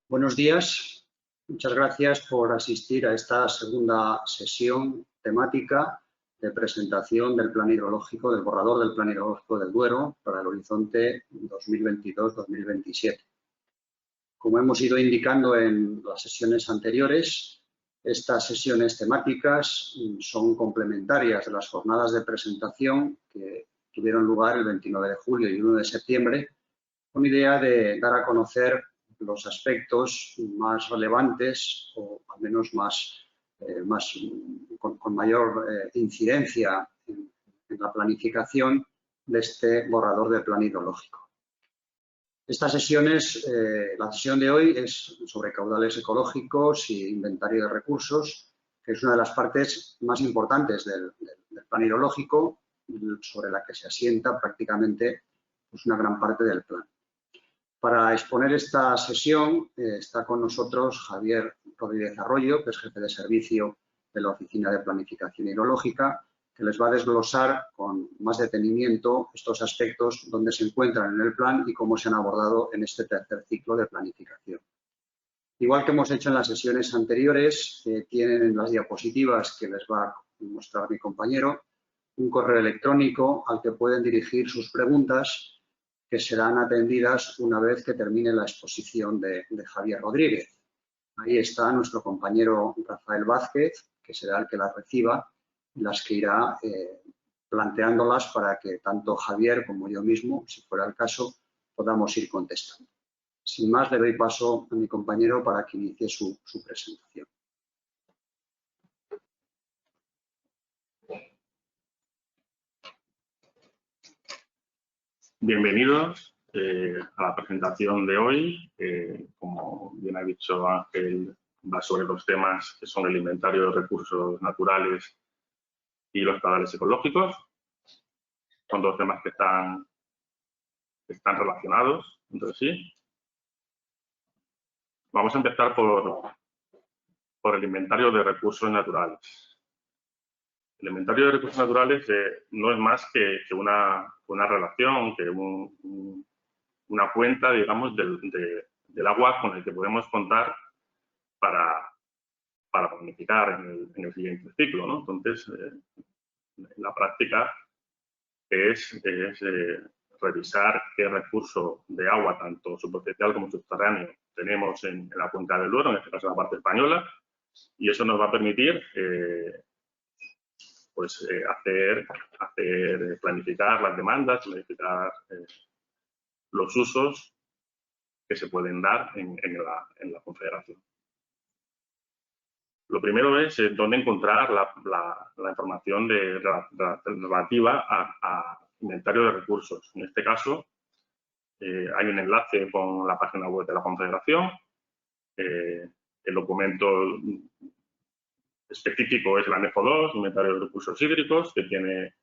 Buenos días. Muchas gracias por asistir a esta segunda sesión temática de presentación del Plan Hidrológico, del borrador del Plan Hidrológico del Duero para el horizonte 2022-2027. Como hemos ido indicando en las sesiones anteriores, estas sesiones temáticas son complementarias de las jornadas de presentación que tuvieron lugar el 29 de julio y 1 de septiembre, con idea de dar a conocer los aspectos más relevantes o al menos con mayor incidencia en la planificación de este borrador de plan hidrológico. Estas sesiones, la sesión de hoy es sobre caudales ecológicos y inventario de recursos, que es una de las partes más importantes del plan hidrológico, sobre la que se asienta prácticamente una gran parte del plan. Para exponer esta sesión está con nosotros Javier Rodríguez Arroyo, que es jefe de servicio de la Oficina de Planificación Hidrológica, que les va a desglosar con más detenimiento estos aspectos donde se encuentran en el plan y cómo se han abordado en este tercer ciclo de planificación. Igual que hemos hecho en las sesiones anteriores, tienen en las diapositivas que les va a mostrar mi compañero un correo electrónico al que pueden dirigir sus preguntas, que serán atendidas una vez que termine la exposición de Javier Rodríguez. Ahí está nuestro compañero Rafael Vázquez, que será el que las reciba y las que irá planteándolas para que tanto Javier como yo mismo, si fuera el caso, podamos ir contestando. Sin más, le doy paso a mi compañero para que inicie su presentación. Bienvenidos a la presentación de hoy. Como bien ha dicho Ángel, va sobre los temas que son el inventario de recursos naturales y los caudales ecológicos. Son dos temas que están relacionados entre sí. Vamos a empezar por el inventario de recursos naturales. El inventario de recursos naturales no es más que una relación, que una cuenta, digamos, del agua con el que podemos contar para planificar en el siguiente ciclo, ¿no? Entonces, la práctica es revisar qué recurso de agua, tanto superficial como subterráneo, tenemos en la cuenca del Duero, en este caso la parte española, y eso nos va a permitir planificar las demandas, planificar los usos que se pueden dar en la Confederación. Lo primero es dónde encontrar la información relativa a inventario de recursos. En este caso, hay un enlace con la página web de la Confederación. El documento específico es el anexo 2, inventario de recursos hídricos, que tiene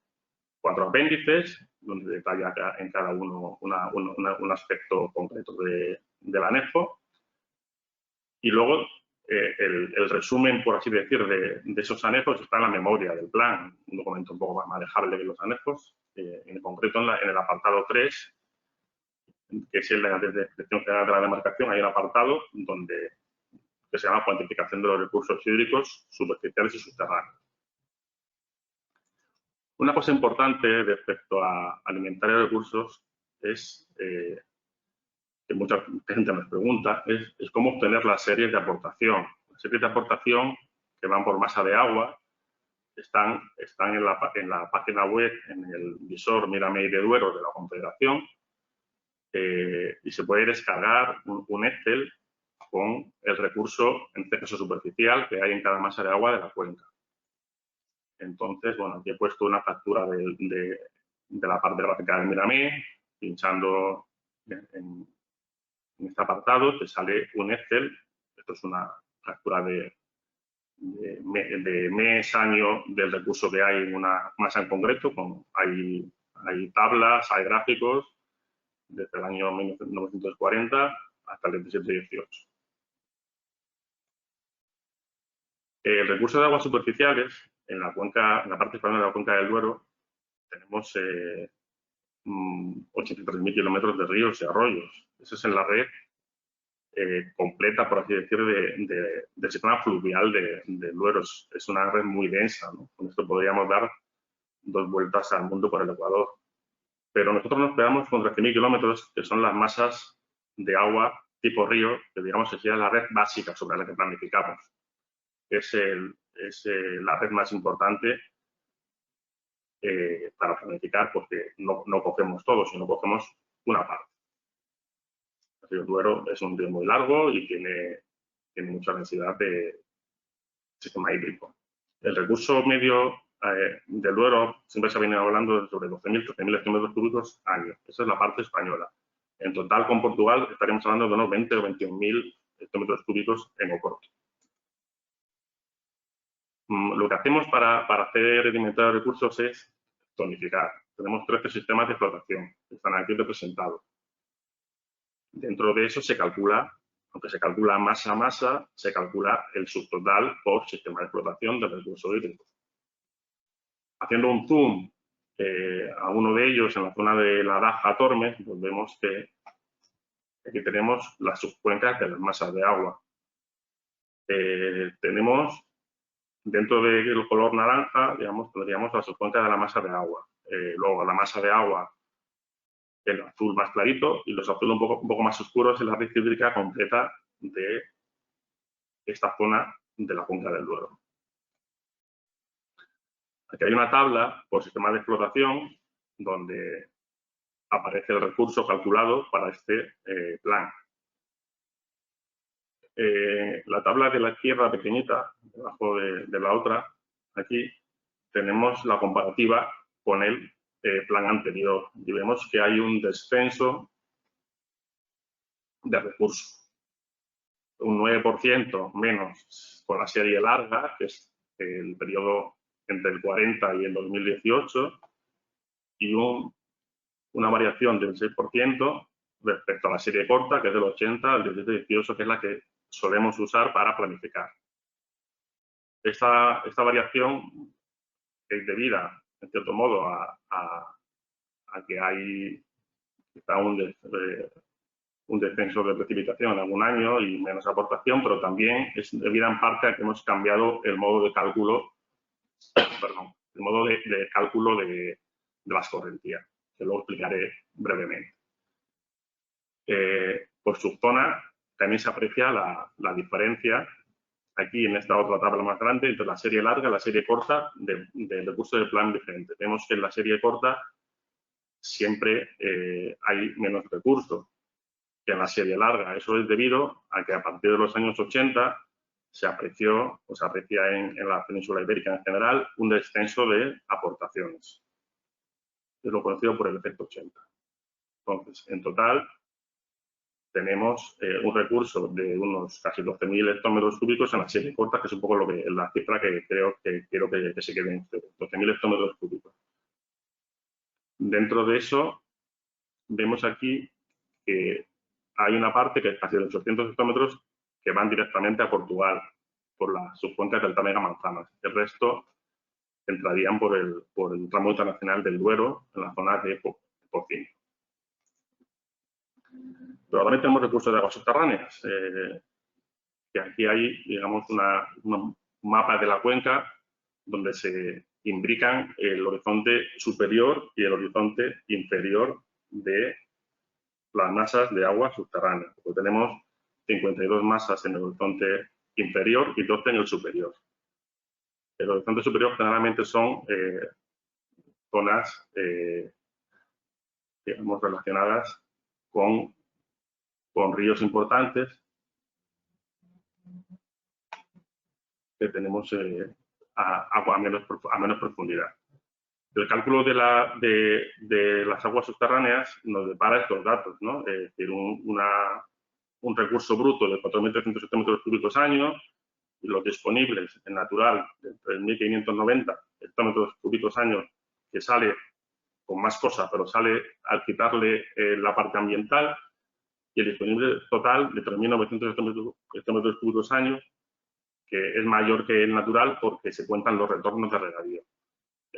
4 apéndices, donde detalla en cada uno un aspecto concreto del anexo. Y luego el resumen, por así decir, de esos anexos está en la memoria del plan, un documento un poco más manejable que los anexos. En concreto, en el apartado 3, que es el de la Dirección General de la Demarcación, hay un apartado que se llama cuantificación de los recursos hídricos superficiales y subterráneos. Una cosa importante respecto al inventario de recursos es, que mucha gente nos pregunta, es cómo obtener las series de aportación. Las series de aportación que van por masa de agua están en la página web, en el visor Mírame de Duero de la Confederación, y se puede descargar un Excel con el recurso, en este caso superficial, que hay en cada masa de agua de la cuenca. Entonces, bueno, aquí he puesto una captura de la parte gráfica del Mírame, pinchando en este apartado te sale un Excel. Esto es una captura de mes, año del recurso que hay en una masa en concreto. Hay tablas, hay gráficos desde el año 1940 hasta el 27-18. El recurso de aguas superficiales en la parte española de la cuenca del Duero tenemos 83.000 kilómetros de ríos y arroyos. Eso es en la red completa, por así decir, del sistema fluvial del Duero. Es una red muy densa, ¿no? Con esto podríamos dar 2 vueltas al mundo por el Ecuador. Pero nosotros nos quedamos con 13.000 kilómetros, que son las masas de agua tipo río, que digamos que sería la red básica sobre la que planificamos. Es la red más importante para planificar, porque no cogemos todo, sino cogemos una parte. El río Duero es un río muy largo y tiene mucha densidad de sistema hídrico. El recurso medio del Duero siempre se ha venido hablando de sobre 12.000, 13.000 hectómetros cúbicos año. Esa es la parte española. En total, con Portugal, estaríamos hablando de unos 20 o 21.000 hectómetros cúbicos en Oporto. Lo que hacemos para hacer el inventario de recursos es tonificar. Tenemos 13 sistemas de explotación que están aquí representados. Dentro de eso se calcula, aunque se calcula masa a masa, se calcula el subtotal por sistema de explotación del recurso hídrico. Haciendo un zoom a uno de ellos en la zona de la Daja Tormes, pues vemos que aquí tenemos las subcuencas de las masas de agua. Tenemos, dentro del color naranja, digamos, tendríamos la subcuenca de la masa de agua. Luego la masa de agua, el azul más clarito, y los azules un poco más oscuros en la red hídrica completa de esta zona de la cuenca del Duero. Aquí hay una tabla por sistema de explotación donde aparece el recurso calculado para este plan. La tabla de la izquierda pequeñita, debajo de la otra, aquí tenemos la comparativa con el plan anterior y vemos que hay un descenso de recursos. Un 9% menos con la serie larga, que es el periodo entre el 40 y el 2018, y una variación del 6% respecto a la serie corta, que es del 80 al 17-18, que es la que solemos usar para planificar. Esta variación es debida, en cierto modo, a que hay quizá un descenso de precipitación en algún año y menos aportación, pero también es debida en parte a que hemos cambiado el modo de cálculo, de las correntías, que luego explicaré brevemente. Por subzona también se aprecia la diferencia aquí en esta otra tabla más grande entre la serie larga y la serie corta del recurso de plan diferente. Vemos que en la serie corta siempre hay menos recursos que en la serie larga. Eso es debido a que a partir de los años 80 se aprecia en la península ibérica en general un descenso de aportaciones. Es lo conocido por el efecto 80. Entonces, en total, tenemos un recurso de unos casi 12.000 hectómetros cúbicos en la serie corta, que es un poco la cifra que quiero que se queden ustedes, 12.000 hectómetros cúbicos. Dentro de eso, vemos aquí que hay una parte que es casi de 800 hectómetros que van directamente a Portugal, por las subcuencas del Támega Manzanas. El resto entrarían por el tramo internacional del Duero, en la zona de Porcín. Pero también tenemos recursos de aguas subterráneas, que aquí hay, digamos, un mapa de la cuenca donde se imbrican el horizonte superior y el horizonte inferior de las masas de agua subterránea. Pues tenemos 52 masas en el horizonte inferior y 12 en el superior. El horizonte superior generalmente son zonas, digamos, relacionadas con ríos importantes que tenemos agua a menos profundidad. El cálculo de las aguas subterráneas nos depara estos datos, ¿no? Es decir, un recurso bruto de 4.300 hectómetros cúbicos año y los disponibles en natural de 3.590 hectómetros cúbicos año, que sale con más cosas, pero sale al quitarle la parte ambiental, y el disponible total de 3.900 hectómetros cúbicos año, que es mayor que el natural porque se cuentan los retornos de regadío.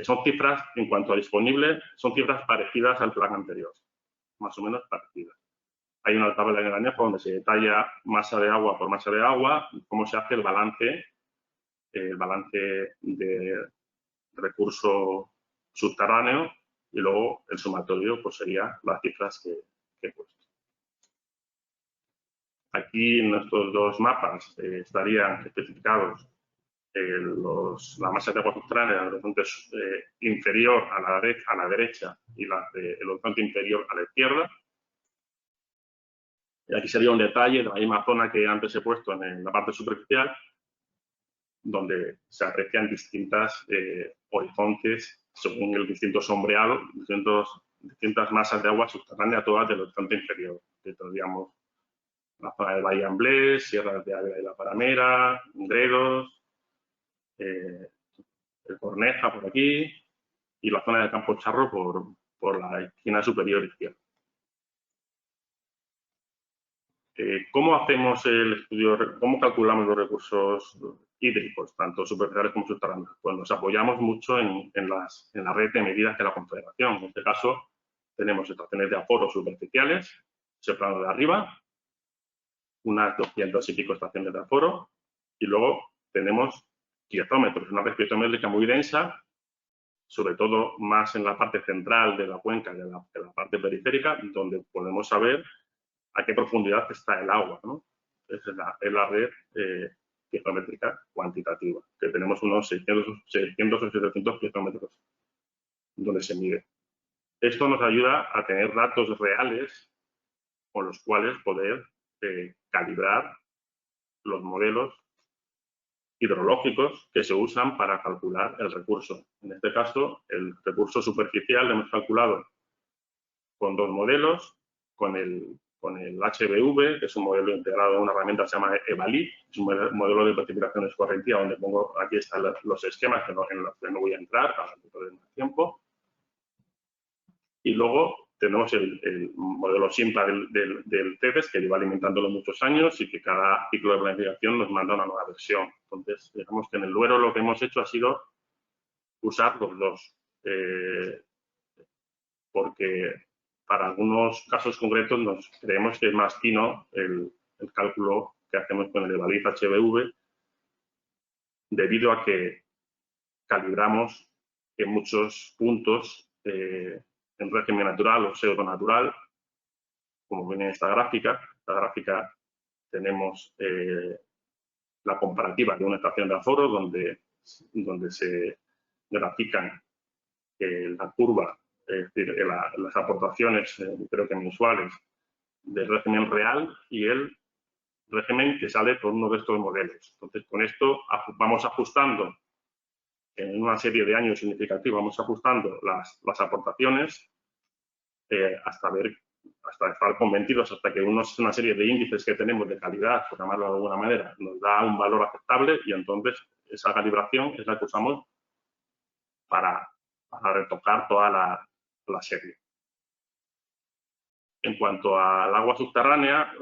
Son cifras, en cuanto a disponible, son cifras parecidas al plan anterior, más o menos parecidas. hay una tabla en el anejo donde se detalla masa de agua por masa de agua, cómo se hace el balance de recurso subterráneo, y luego el sumatorio pues sería las cifras que he puesto. Aquí en estos dos mapas estarían especificados la masa de agua subterránea en el horizonte inferior a la derecha y el horizonte inferior a la izquierda. Y aquí sería un detalle de la misma zona que antes he puesto en la parte superficial, donde se aprecian distintas horizontes según el distinto sombreado, distintas masas de agua subterránea, todas del horizonte inferior. Que tendríamos la zona del Bahía Amblés, Sierras de Ávila y La Paramera, Gredos, el Corneja por aquí, y la zona del Campo Charro por la esquina superior izquierda. ¿Cómo hacemos el estudio, cómo calculamos los recursos hídricos, tanto superficiales como subterráneos? Pues nos apoyamos mucho en la red de medidas de la Confederación. En este caso, tenemos estaciones de aforo superficiales, ese plano de arriba, unas 200 y pico estaciones de aforo, y luego tenemos piezométros, una red piezométrica muy densa, sobre todo más en la parte central de la cuenca y de la parte periférica, donde podemos saber a qué profundidad está el agua, ¿no? Es la red piezométrica cuantitativa, que tenemos unos 600 o 700 piezométros donde se mide. Esto nos ayuda a tener datos reales con los cuales poder calibrar los modelos hidrológicos que se usan para calcular el recurso. En este caso, el recurso superficial lo hemos calculado con dos modelos, con el HBV, que es un modelo integrado en una herramienta que se llama EVALI, es un modelo de precipitación escorrentiva, donde pongo, aquí están los esquemas en los que no voy a entrar para no perder más tiempo. Y luego tenemos el modelo SIMPLA del CEDES, que lleva alimentándolo muchos años y que cada ciclo de planificación nos manda una nueva versión. Entonces, digamos que en el Duero lo que hemos hecho ha sido usar los dos, porque para algunos casos concretos nos creemos que es más fino el cálculo que hacemos con el EVALIZ HBV, debido a que calibramos en muchos puntos en régimen natural o pseudonatural, como ven en esta gráfica. Esta gráfica tenemos la comparativa de una estación de aforo donde se grafican la curva, es decir, las aportaciones, creo que mensuales, del régimen real y el régimen que sale por uno de estos modelos. Entonces, con esto vamos ajustando en una serie de años significativos, vamos ajustando las aportaciones hasta estar convencidos, hasta que una serie de índices que tenemos de calidad, por llamarlo de alguna manera, nos da un valor aceptable, y entonces esa calibración es la que usamos para retocar toda la serie. En cuanto al agua subterránea,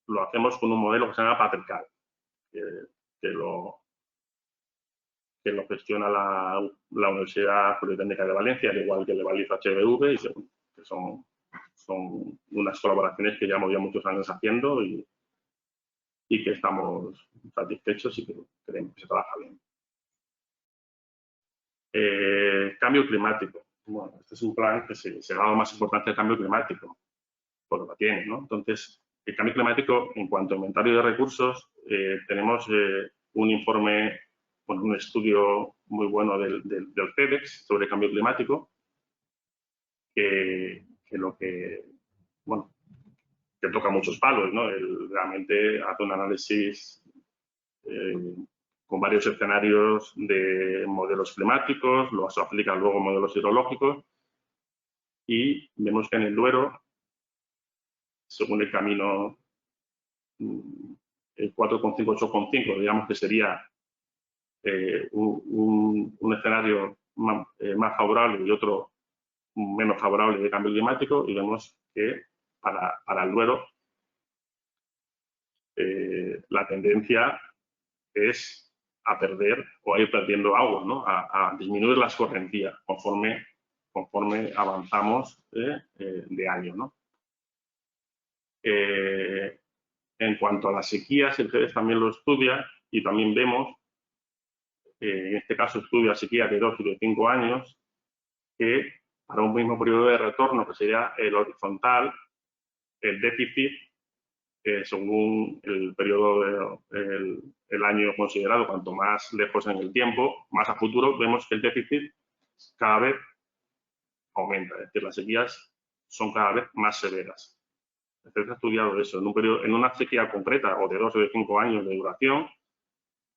lo hacemos con un modelo que se llama Patrical, que lo gestiona la Universidad Politécnica de Valencia, al igual que el EVALIZ HBV, y que son unas colaboraciones que llevamos ya muchos años haciendo y que estamos satisfechos y que creemos que se trabaja bien. Cambio climático. Bueno, este es un plan que se ha dado más importancia al cambio climático, por lo que tiene, ¿no? Entonces, el cambio climático, en cuanto a inventario de recursos, tenemos un informe, bueno, un estudio muy bueno del CEDEX sobre cambio climático, que toca muchos palos, ¿no? Realmente hace un análisis con varios escenarios de modelos climáticos, los aplican luego modelos hidrológicos, y vemos que en el Duero, según el camino, el 4,5-8,5, digamos que sería un escenario más favorable y otro menos favorable de cambio climático, y vemos que para el Duero la tendencia es a perder o a ir perdiendo agua, ¿no? A disminuir la escorrentía conforme avanzamos de año, ¿no? En cuanto a las sequías, el GEDES también lo estudia y también vemos, en este caso estudia sequías de 2 y de 5 años, que para un mismo periodo de retorno, que sería el horizontal, el déficit, según el periodo, el año considerado, cuanto más lejos en el tiempo, más a futuro, vemos que el déficit cada vez aumenta, es decir, las sequías son cada vez más severas. Se ha estudiado eso en una sequía concreta o de 2 o de 5 años de duración,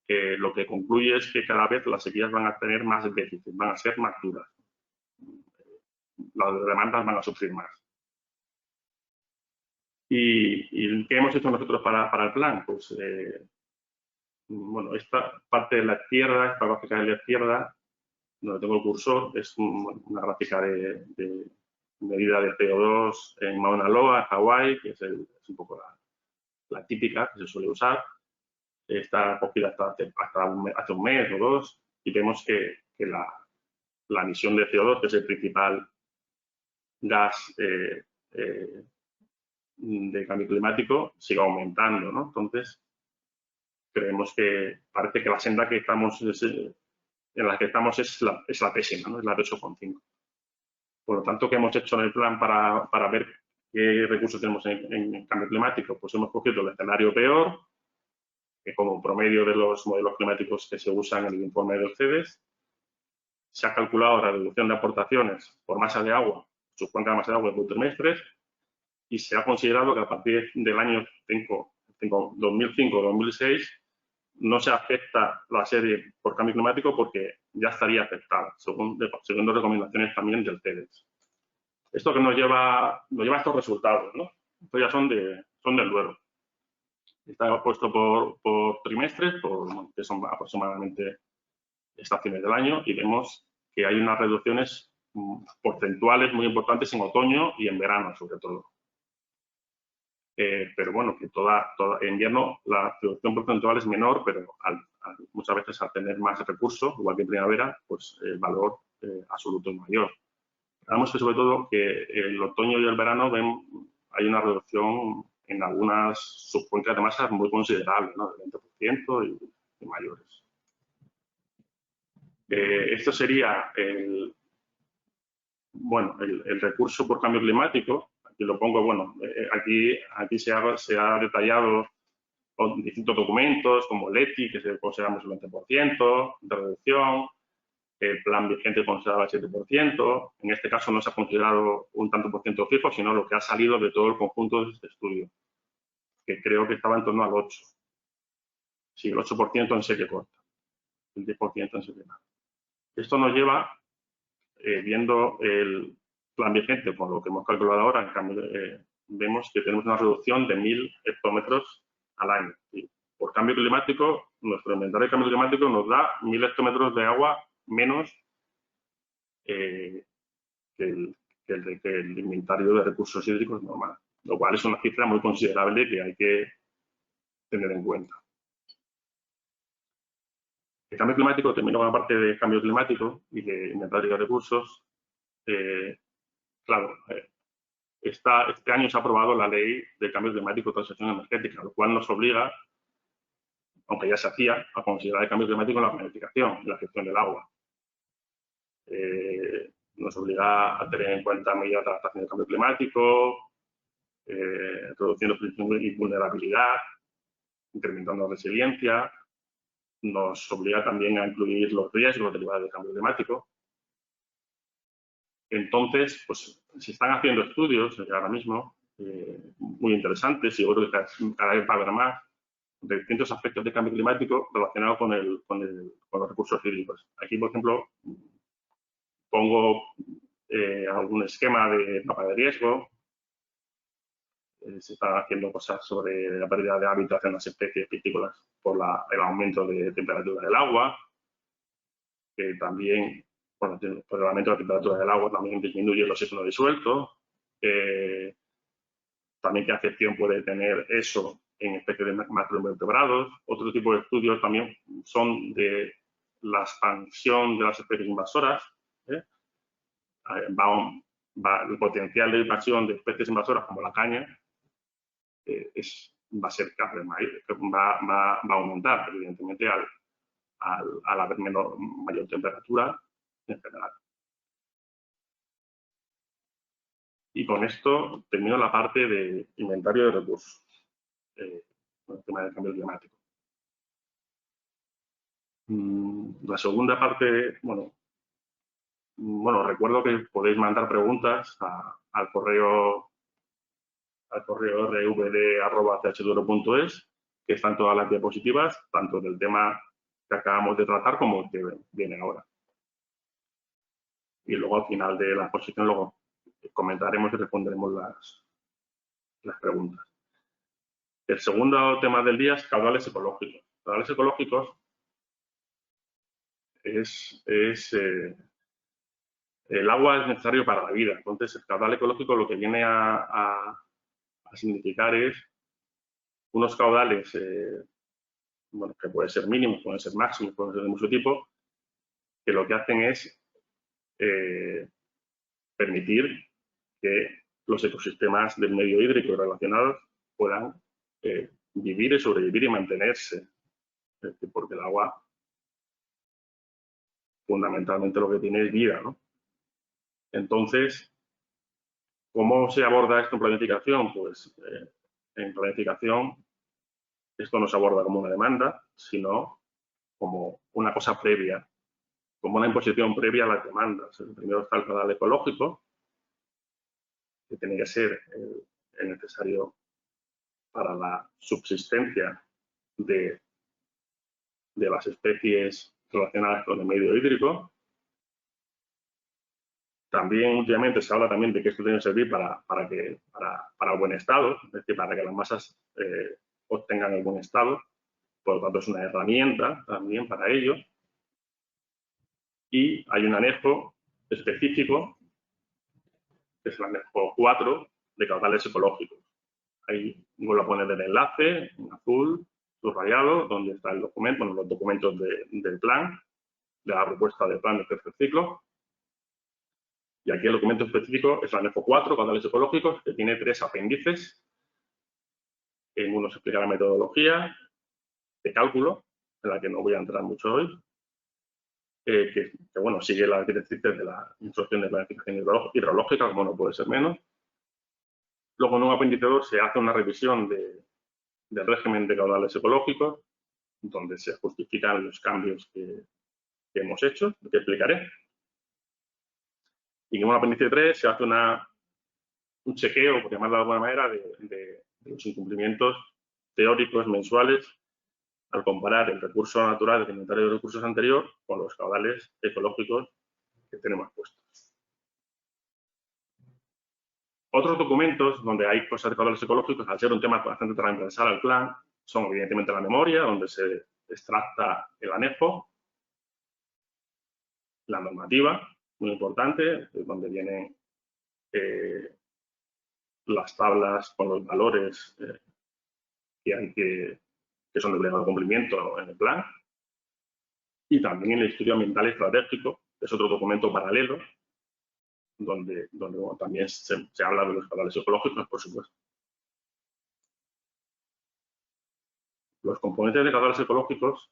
lo que concluye es que cada vez las sequías van a tener más déficit, van a ser más duras. Las demandas van a sufrir más. ¿Y qué hemos hecho nosotros para el plan? Pues, bueno, esta parte de la izquierda, esta gráfica de la izquierda, donde tengo el cursor, es una gráfica de medida de CO2 en Mauna Loa, en Hawái, que es un poco la típica que se suele usar. Está cogida hasta hace un mes o dos, y vemos que la emisión de CO2, que es el principal gas de cambio climático, sigue aumentando, ¿no? Entonces, creemos que parece que la senda que estamos en la que estamos es la pésima, ¿no? Es la de 8,5. Por lo tanto, ¿qué hemos hecho en el plan para ver qué recursos tenemos en cambio climático? Pues hemos cogido el escenario peor, que como promedio de los modelos climáticos que se usan en el informe del CEDES, se ha calculado la reducción de aportaciones por masa de agua, su cuenca de masa de agua por trimestres, y se ha considerado que a partir del año 2005-2006 no se afecta la serie por cambio climático porque ya estaría afectada, según recomendaciones también del CEDES. Esto que nos lleva a estos resultados, ¿no? Estos ya son del Duero. Está puesto por trimestres, que son aproximadamente estaciones del año, y vemos que hay unas reducciones porcentuales muy importantes en otoño y en verano, sobre todo. Pero bueno, que en invierno la reducción porcentual es menor, pero muchas veces al tener más recursos, igual que en primavera, pues el valor absoluto es mayor. Vemos que sobre todo que el otoño y el verano hay una reducción en algunas subcuencas de masas muy considerable, ¿no? Del 20% y mayores. Esto sería el recurso por cambio climático. Aquí lo pongo, bueno, aquí se ha detallado distintos documentos como el ETI, que consideramos el 20% de reducción, el plan vigente consideraba el 7%, en este caso no se ha considerado un tanto por ciento fijo, sino lo que ha salido de todo el conjunto de este estudio, que creo que estaba en torno al 8%. Sí, el 8% en serie corta, el 10% en serie larga. Esto nos lleva, viendo el plan vigente, por lo que hemos calculado ahora, en cambio, vemos que tenemos una reducción de 1.000 hectómetros al año. Y por cambio climático, nuestro inventario de cambio climático nos da 1.000 hectómetros de agua menos que el inventario de recursos hídricos normal, lo cual es una cifra muy considerable que hay que tener en cuenta. El cambio climático, termino con la parte de cambio climático y de inventario de recursos. Claro, este año se ha aprobado la ley de cambio climático y transición energética, lo cual nos obliga, aunque ya se hacía, a considerar el cambio climático en la planificación y la gestión del agua. Nos obliga a tener en cuenta medidas de adaptación al cambio climático, reduciendo fricción y vulnerabilidad, incrementando la resiliencia. Nos obliga también a incluir los riesgos derivados del cambio climático. Entonces, pues se están haciendo estudios ahora mismo muy interesantes y yo creo que cada vez va a haber más de distintos aspectos del cambio climático relacionados con los recursos hídricos. Aquí, por ejemplo, pongo algún esquema de mapa de riesgo. Se están haciendo cosas sobre la pérdida de hábitat en las especies piscícolas por el aumento de temperatura del agua. También, bueno, por el aumento de la temperatura del agua también disminuye el oxígeno disuelto. También qué afección puede tener eso en especies de macroinvertebrados. Otro tipo de estudios también son de la expansión de las especies invasoras. El potencial de invasión de especies invasoras como la caña va a ser cada vez mayor, va a aumentar, evidentemente, al haber mayor temperatura en general. Y con esto termino la parte de inventario de recursos, con el tema del cambio climático. La segunda parte, bueno, recuerdo que podéis mandar preguntas al correo rvd@cheduro.es, que están todas las diapositivas, tanto del tema que acabamos de tratar como el que viene ahora. Y luego al final de la exposición luego comentaremos y responderemos las preguntas. El segundo tema del día es caudales ecológicos. Caudales ecológicos el agua es necesario para la vida. Entonces, el caudal ecológico lo que viene a significar es unos caudales, que pueden ser mínimos, pueden ser máximos, pueden ser de mucho tipo, que lo que hacen es permitir que los ecosistemas del medio hídrico relacionados puedan vivir y sobrevivir y mantenerse. Porque el agua, fundamentalmente, lo que tiene es vida, ¿no? Entonces, ¿cómo se aborda esto en planificación? Pues en planificación esto no se aborda como una demanda, sino como una cosa previa, como una imposición previa a las demandas. Primero está el caudal ecológico, que tiene que ser el necesario para la subsistencia de las especies relacionadas con el medio hídrico. También últimamente se habla también de que esto tiene que servir para el buen estado, es decir, para que las masas obtengan el buen estado. Por lo tanto, es una herramienta también para ello. Y hay un anejo específico, que es el anejo 4 de caudales ecológicos. Ahí vuelvo a poner el enlace en azul, subrayado, donde está el documento, los documentos del plan, de la propuesta de plan de tercer ciclo. Y aquí el documento específico es el anejo 4, caudales ecológicos, que tiene 3 apéndices. En uno se explica la metodología de cálculo, en la que no voy a entrar mucho hoy, que sigue las directrices de la instrucción de planificación hidrológica, como no puede ser menos. Luego, en un apéndice 2 se hace una revisión del régimen de caudales ecológicos, donde se justifican los cambios que hemos hecho, que explicaré. Y en un apéndice 3 se hace un chequeo, por llamarlo de alguna manera, de los incumplimientos teóricos mensuales al comparar el recurso natural del inventario de recursos anterior con los caudales ecológicos que tenemos puestos. Otros documentos donde hay cosas de caudales ecológicos, al ser un tema bastante transversal al plan, son evidentemente la memoria, donde se extracta el anejo, la normativa, muy importante, donde vienen las tablas con los valores que son de obligado cumplimiento en el plan, y también el estudio ambiental estratégico, que es otro documento paralelo, donde también se habla de los caudales ecológicos, por supuesto. Los componentes de caudales ecológicos,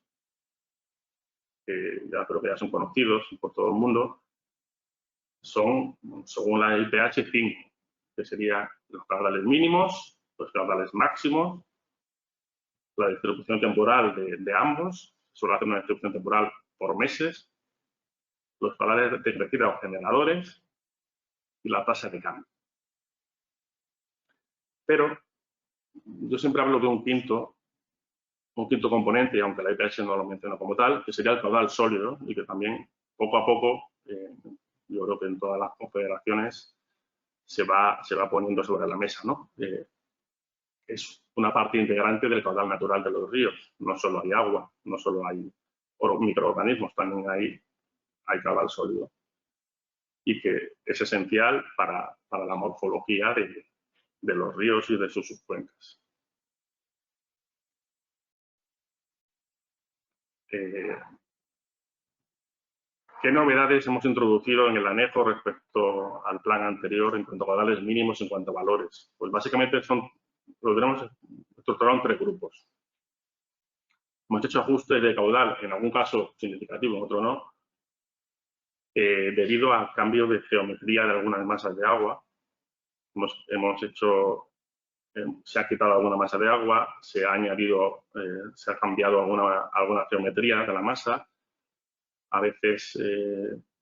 ya creo que ya son conocidos por todo el mundo, son, según la IPH, 5, que serían los caudales mínimos, los caudales máximos, la distribución temporal de ambos, suele hacer una distribución temporal por meses, los caudales de crecida o generadores y la tasa de cambio. Pero yo siempre hablo de un quinto componente, y aunque la IPH no lo menciona como tal, que sería el caudal sólido, y que también poco a poco, yo creo que en todas las confederaciones se va poniendo sobre la mesa, ¿no? Es una parte integrante del caudal natural de los ríos. No solo hay agua, no solo hay microorganismos, también hay caudal sólido. Y que es esencial para la morfología de los ríos y de sus subcuencas. ¿Qué novedades hemos introducido en el anejo respecto al plan anterior en cuanto a caudales mínimos, en cuanto a valores? Pues básicamente son lo tenemos estructurado en 3 grupos. Hemos hecho ajustes de caudal, en algún caso significativo, en otro no, debido a cambios de geometría de algunas masas de agua. Se ha quitado alguna masa de agua, se ha añadido, se ha cambiado alguna geometría de la masa. A veces,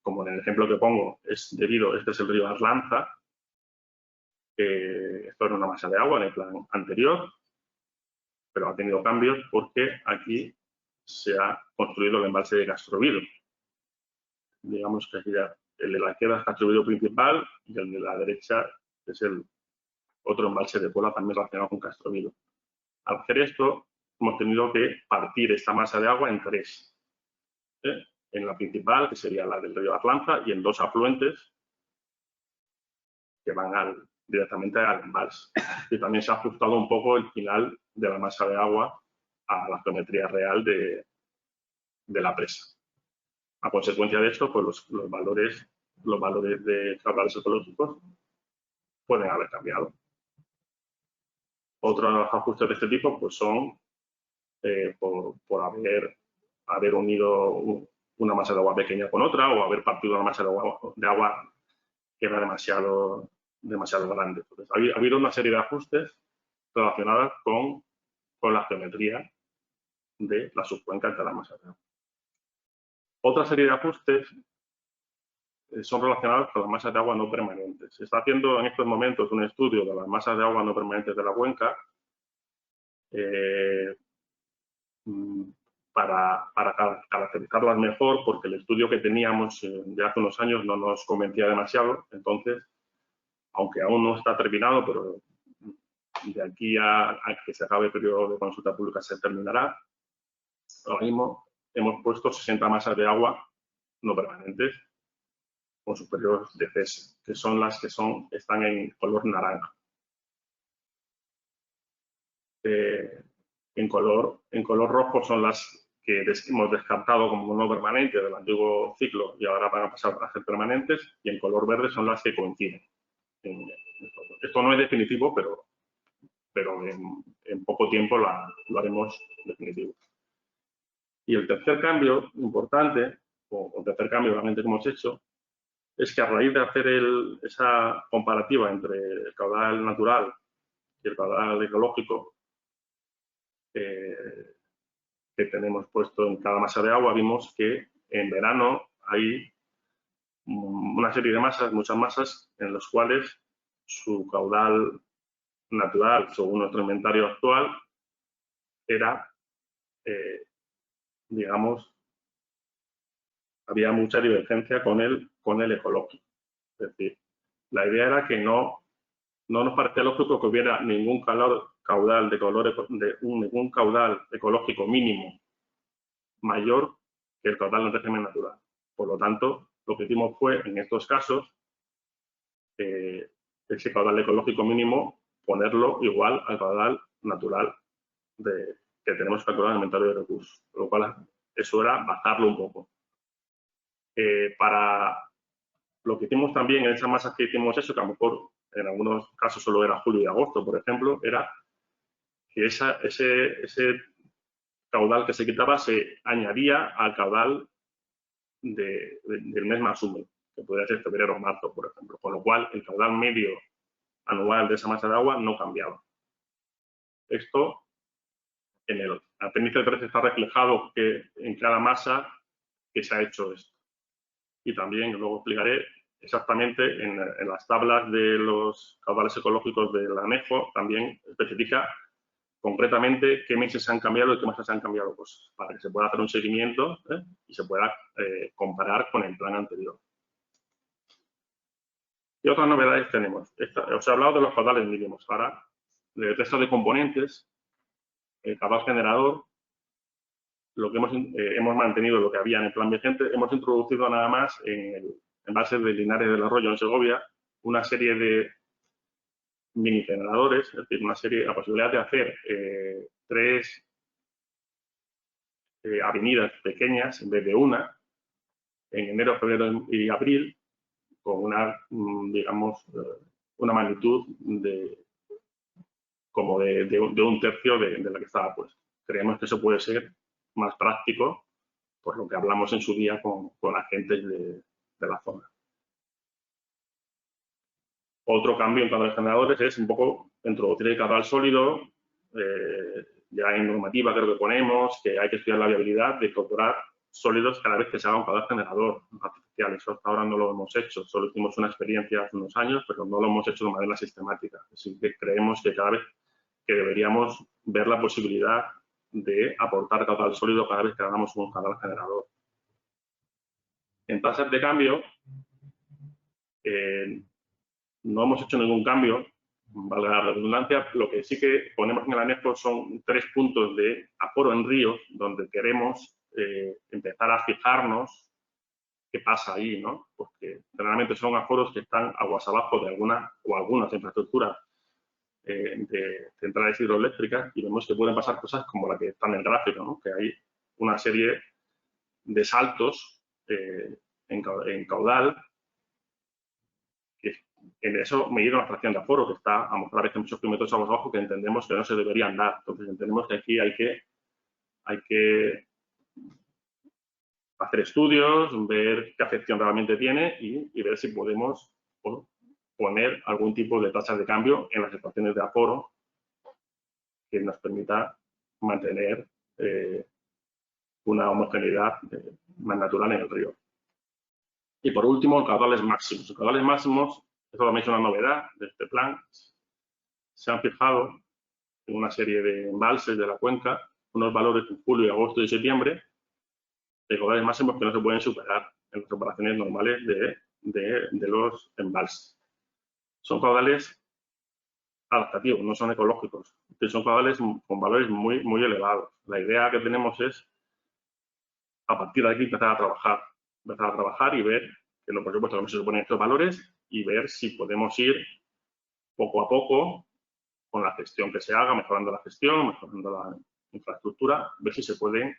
como en el ejemplo que pongo, este es el río Arlanza. Esto era una masa de agua en el plan anterior, pero ha tenido cambios porque aquí se ha construido el embalse de Castroviro. Digamos que aquí el de la izquierda es Castroviro principal y el de la derecha es el otro embalse de Pola también relacionado con Castroviro. Al hacer esto, hemos tenido que partir esta masa de agua en 3. En la principal, que sería la del río Arlanza, y en 2 afluentes que van directamente al embalse. Y también se ha ajustado un poco el final de la masa de agua a la geometría real de la presa. A consecuencia de esto, pues los valores de caudales ecológicos pueden haber cambiado. Otros ajustes de este tipo pues son por haber unido una masa de agua pequeña con otra o haber partido una masa de agua que era demasiado grande. Entonces, ha habido una serie de ajustes relacionadas con la geometría de la subcuenca de la masa de agua. Otra serie de ajustes son relacionados con las masas de agua no permanentes. Se está haciendo en estos momentos un estudio de las masas de agua no permanentes de la cuenca para caracterizarlas mejor, porque el estudio que teníamos de hace unos años no nos convencía demasiado. Entonces, aunque aún no está terminado, pero de aquí a que se acabe el periodo de consulta pública se terminará, ahora mismo hemos puesto 60 masas de agua no permanentes con sus periodos de cese, que son las que están en color naranja. En color rojo son las que hemos descartado como no permanentes del antiguo ciclo y ahora van a pasar a ser permanentes, y en color verde son las que coinciden. Esto no es definitivo, pero en poco tiempo lo haremos definitivo. Y el tercer cambio importante, o el tercer cambio realmente que hemos hecho, es que a raíz de hacer esa comparativa entre el caudal natural y el caudal ecológico que tenemos puesto en cada masa de agua, vimos que en verano hay una serie de masas, muchas masas, en las cuales su caudal natural, según nuestro inventario actual, era, digamos, había mucha divergencia con el ecológico. Es decir, la idea era que no nos parecía lógico que hubiera ningún caudal ecológico mínimo mayor que el caudal del régimen natural. Por lo tanto, lo que hicimos fue, en estos casos, ese caudal ecológico mínimo ponerlo igual al caudal natural que tenemos calculado en el inventario de recursos. Por lo cual, eso era bajarlo un poco. Para lo que hicimos también en esas masas que hicimos eso, que a lo mejor en algunos casos solo era julio y agosto, por ejemplo, era que ese caudal que se quitaba se añadía al caudal del mes más húmedo, que podría ser febrero o marzo, por ejemplo, con lo cual el caudal medio anual de esa masa de agua no cambiaba. Esto en el apéndice 3 está reflejado que en cada masa que se ha hecho esto. Y también luego explicaré exactamente en las tablas de los caudales ecológicos del anejo, también especifica concretamente qué meses se han cambiado y qué meses se han cambiado cosas, para que se pueda hacer un seguimiento y se pueda comparar con el plan anterior. ¿Qué otras novedades tenemos? Os he hablado de los caudales mínimos. Ahora, del resto de componentes, el caudal generador, lo que hemos mantenido lo que había en el plan vigente, hemos introducido nada más en base de Linares del Arroyo en Segovia una serie de mini generadores, es decir, la posibilidad de hacer 3 avenidas pequeñas en vez de una, en enero, febrero y abril, con una, digamos, una magnitud como de un tercio de la que estaba puesta. Creemos que eso puede ser más práctico, por lo que hablamos en su día con agentes de la zona. Otro cambio en cuanto a los generadores es un poco introducir el caudal sólido. Ya en normativa creo que ponemos que hay que estudiar la viabilidad de incorporar sólidos cada vez que se haga un caudal generador artificial. Eso hasta ahora no lo hemos hecho. Solo hicimos una experiencia hace unos años, pero no lo hemos hecho de manera sistemática. Así que creemos que cada vez que deberíamos ver la posibilidad de aportar caudal sólido cada vez que hagamos un caudal generador. En tasas de cambio, no hemos hecho ningún cambio, valga la redundancia. Lo que sí que ponemos en el anexo son 3 puntos de aforo en ríos, donde queremos empezar a fijarnos qué pasa ahí, ¿no? Porque generalmente son aforos que están aguas abajo de algunas infraestructuras de centrales hidroeléctricas, y vemos que pueden pasar cosas como la que está en el gráfico, ¿no? Que hay una serie de saltos en caudal, que en eso medir una fracción de aforo que está a lo mejor a veces muchos kilómetros aguas abajo, que entendemos que no se deberían dar. Entonces entendemos que aquí hay que hacer estudios, ver qué afección realmente tiene y ver si podemos poner algún tipo de tasas de cambio en las estaciones de aforo que nos permita mantener una homogeneidad más natural en el río. Y por último, caudales máximos. Los caudales máximos, esto también es una novedad de este plan. Se han fijado en una serie de embalses de la cuenca unos valores en julio, agosto y septiembre de caudales máximos que no se pueden superar en las operaciones normales de los embalses. Son caudales adaptativos, no son ecológicos. Son caudales con valores muy, muy elevados. La idea que tenemos es, a partir de aquí, empezar a trabajar y ver que, por supuesto, no se suponen estos valores y ver si podemos ir poco a poco con la gestión que se haga, mejorando la gestión, mejorando la infraestructura, ver si se pueden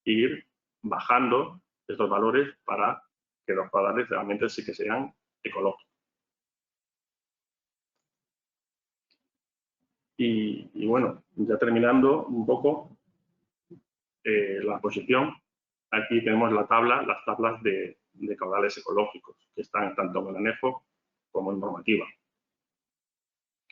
ir bajando estos valores para que los caudales realmente sí que sean ecológicos. Y bueno, ya terminando un poco la posición, aquí tenemos las tablas de caudales ecológicos, que están tanto en el anexo como en normativa.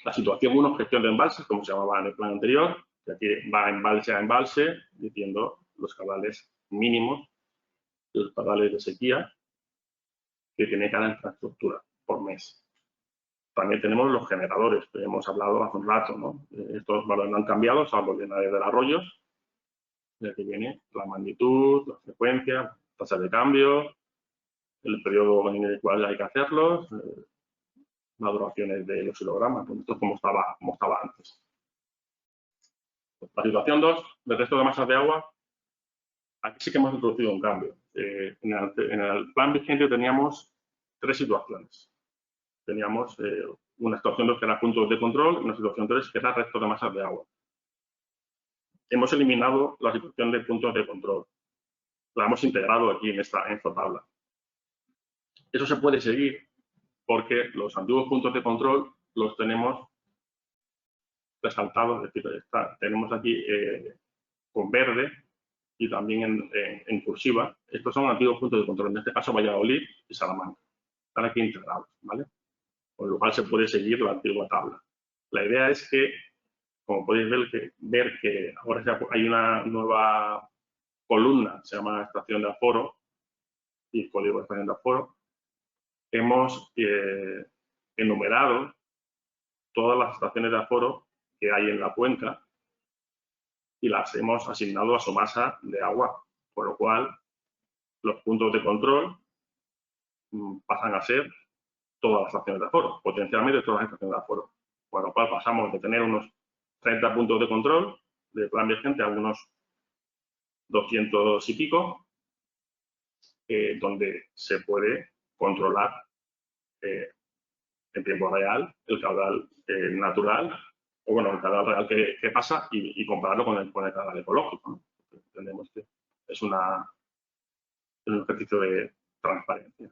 La situación 1, gestión de embalses, como se llamaba en el plan anterior, que aquí va embalse a embalse, diciendo los caudales mínimos, los caudales de sequía que tiene cada infraestructura por mes. También tenemos los generadores, que hemos hablado hace un rato, ¿no? Estos valores no han cambiado, salvo el de arroyos, de aquí viene la magnitud, la frecuencia, tasa de cambio, el periodo en el cual hay que hacerlos, las duraciones de los kilogramas, pues esto es como estaba antes. La situación 2, del resto de masas de agua, aquí sí que hemos introducido un cambio. En el plan vigente teníamos 3 situaciones. Teníamos una situación 2 que era puntos de control y una situación 3 que era resto de masas de agua. Hemos eliminado la situación de puntos de control. La hemos integrado aquí en esta tabla. Eso se puede seguir porque los antiguos puntos de control los tenemos resaltados, es decir, tenemos aquí con verde y también en cursiva. Estos son antiguos puntos de control, en este caso Valladolid y Salamanca. Están aquí integrados, ¿vale? Con lo cual se puede seguir la antigua tabla. La idea es que, como podéis ver que ahora hay una nueva columna, se llama estación de aforo y código de estación de aforo. Hemos enumerado todas las estaciones de aforo que hay en la cuenca y las hemos asignado a su masa de agua, por lo cual los puntos de control pasan a ser todas las estaciones de aforo, potencialmente todas las estaciones de aforo, por lo cual pasamos de tener unos 30 puntos de control de plan vigente a unos 200 y pico, donde se puede controlar en tiempo real el caudal natural, o bueno, el caudal real que pasa y compararlo con el caudal ecológico, ¿no? Entendemos que es un ejercicio de transparencia.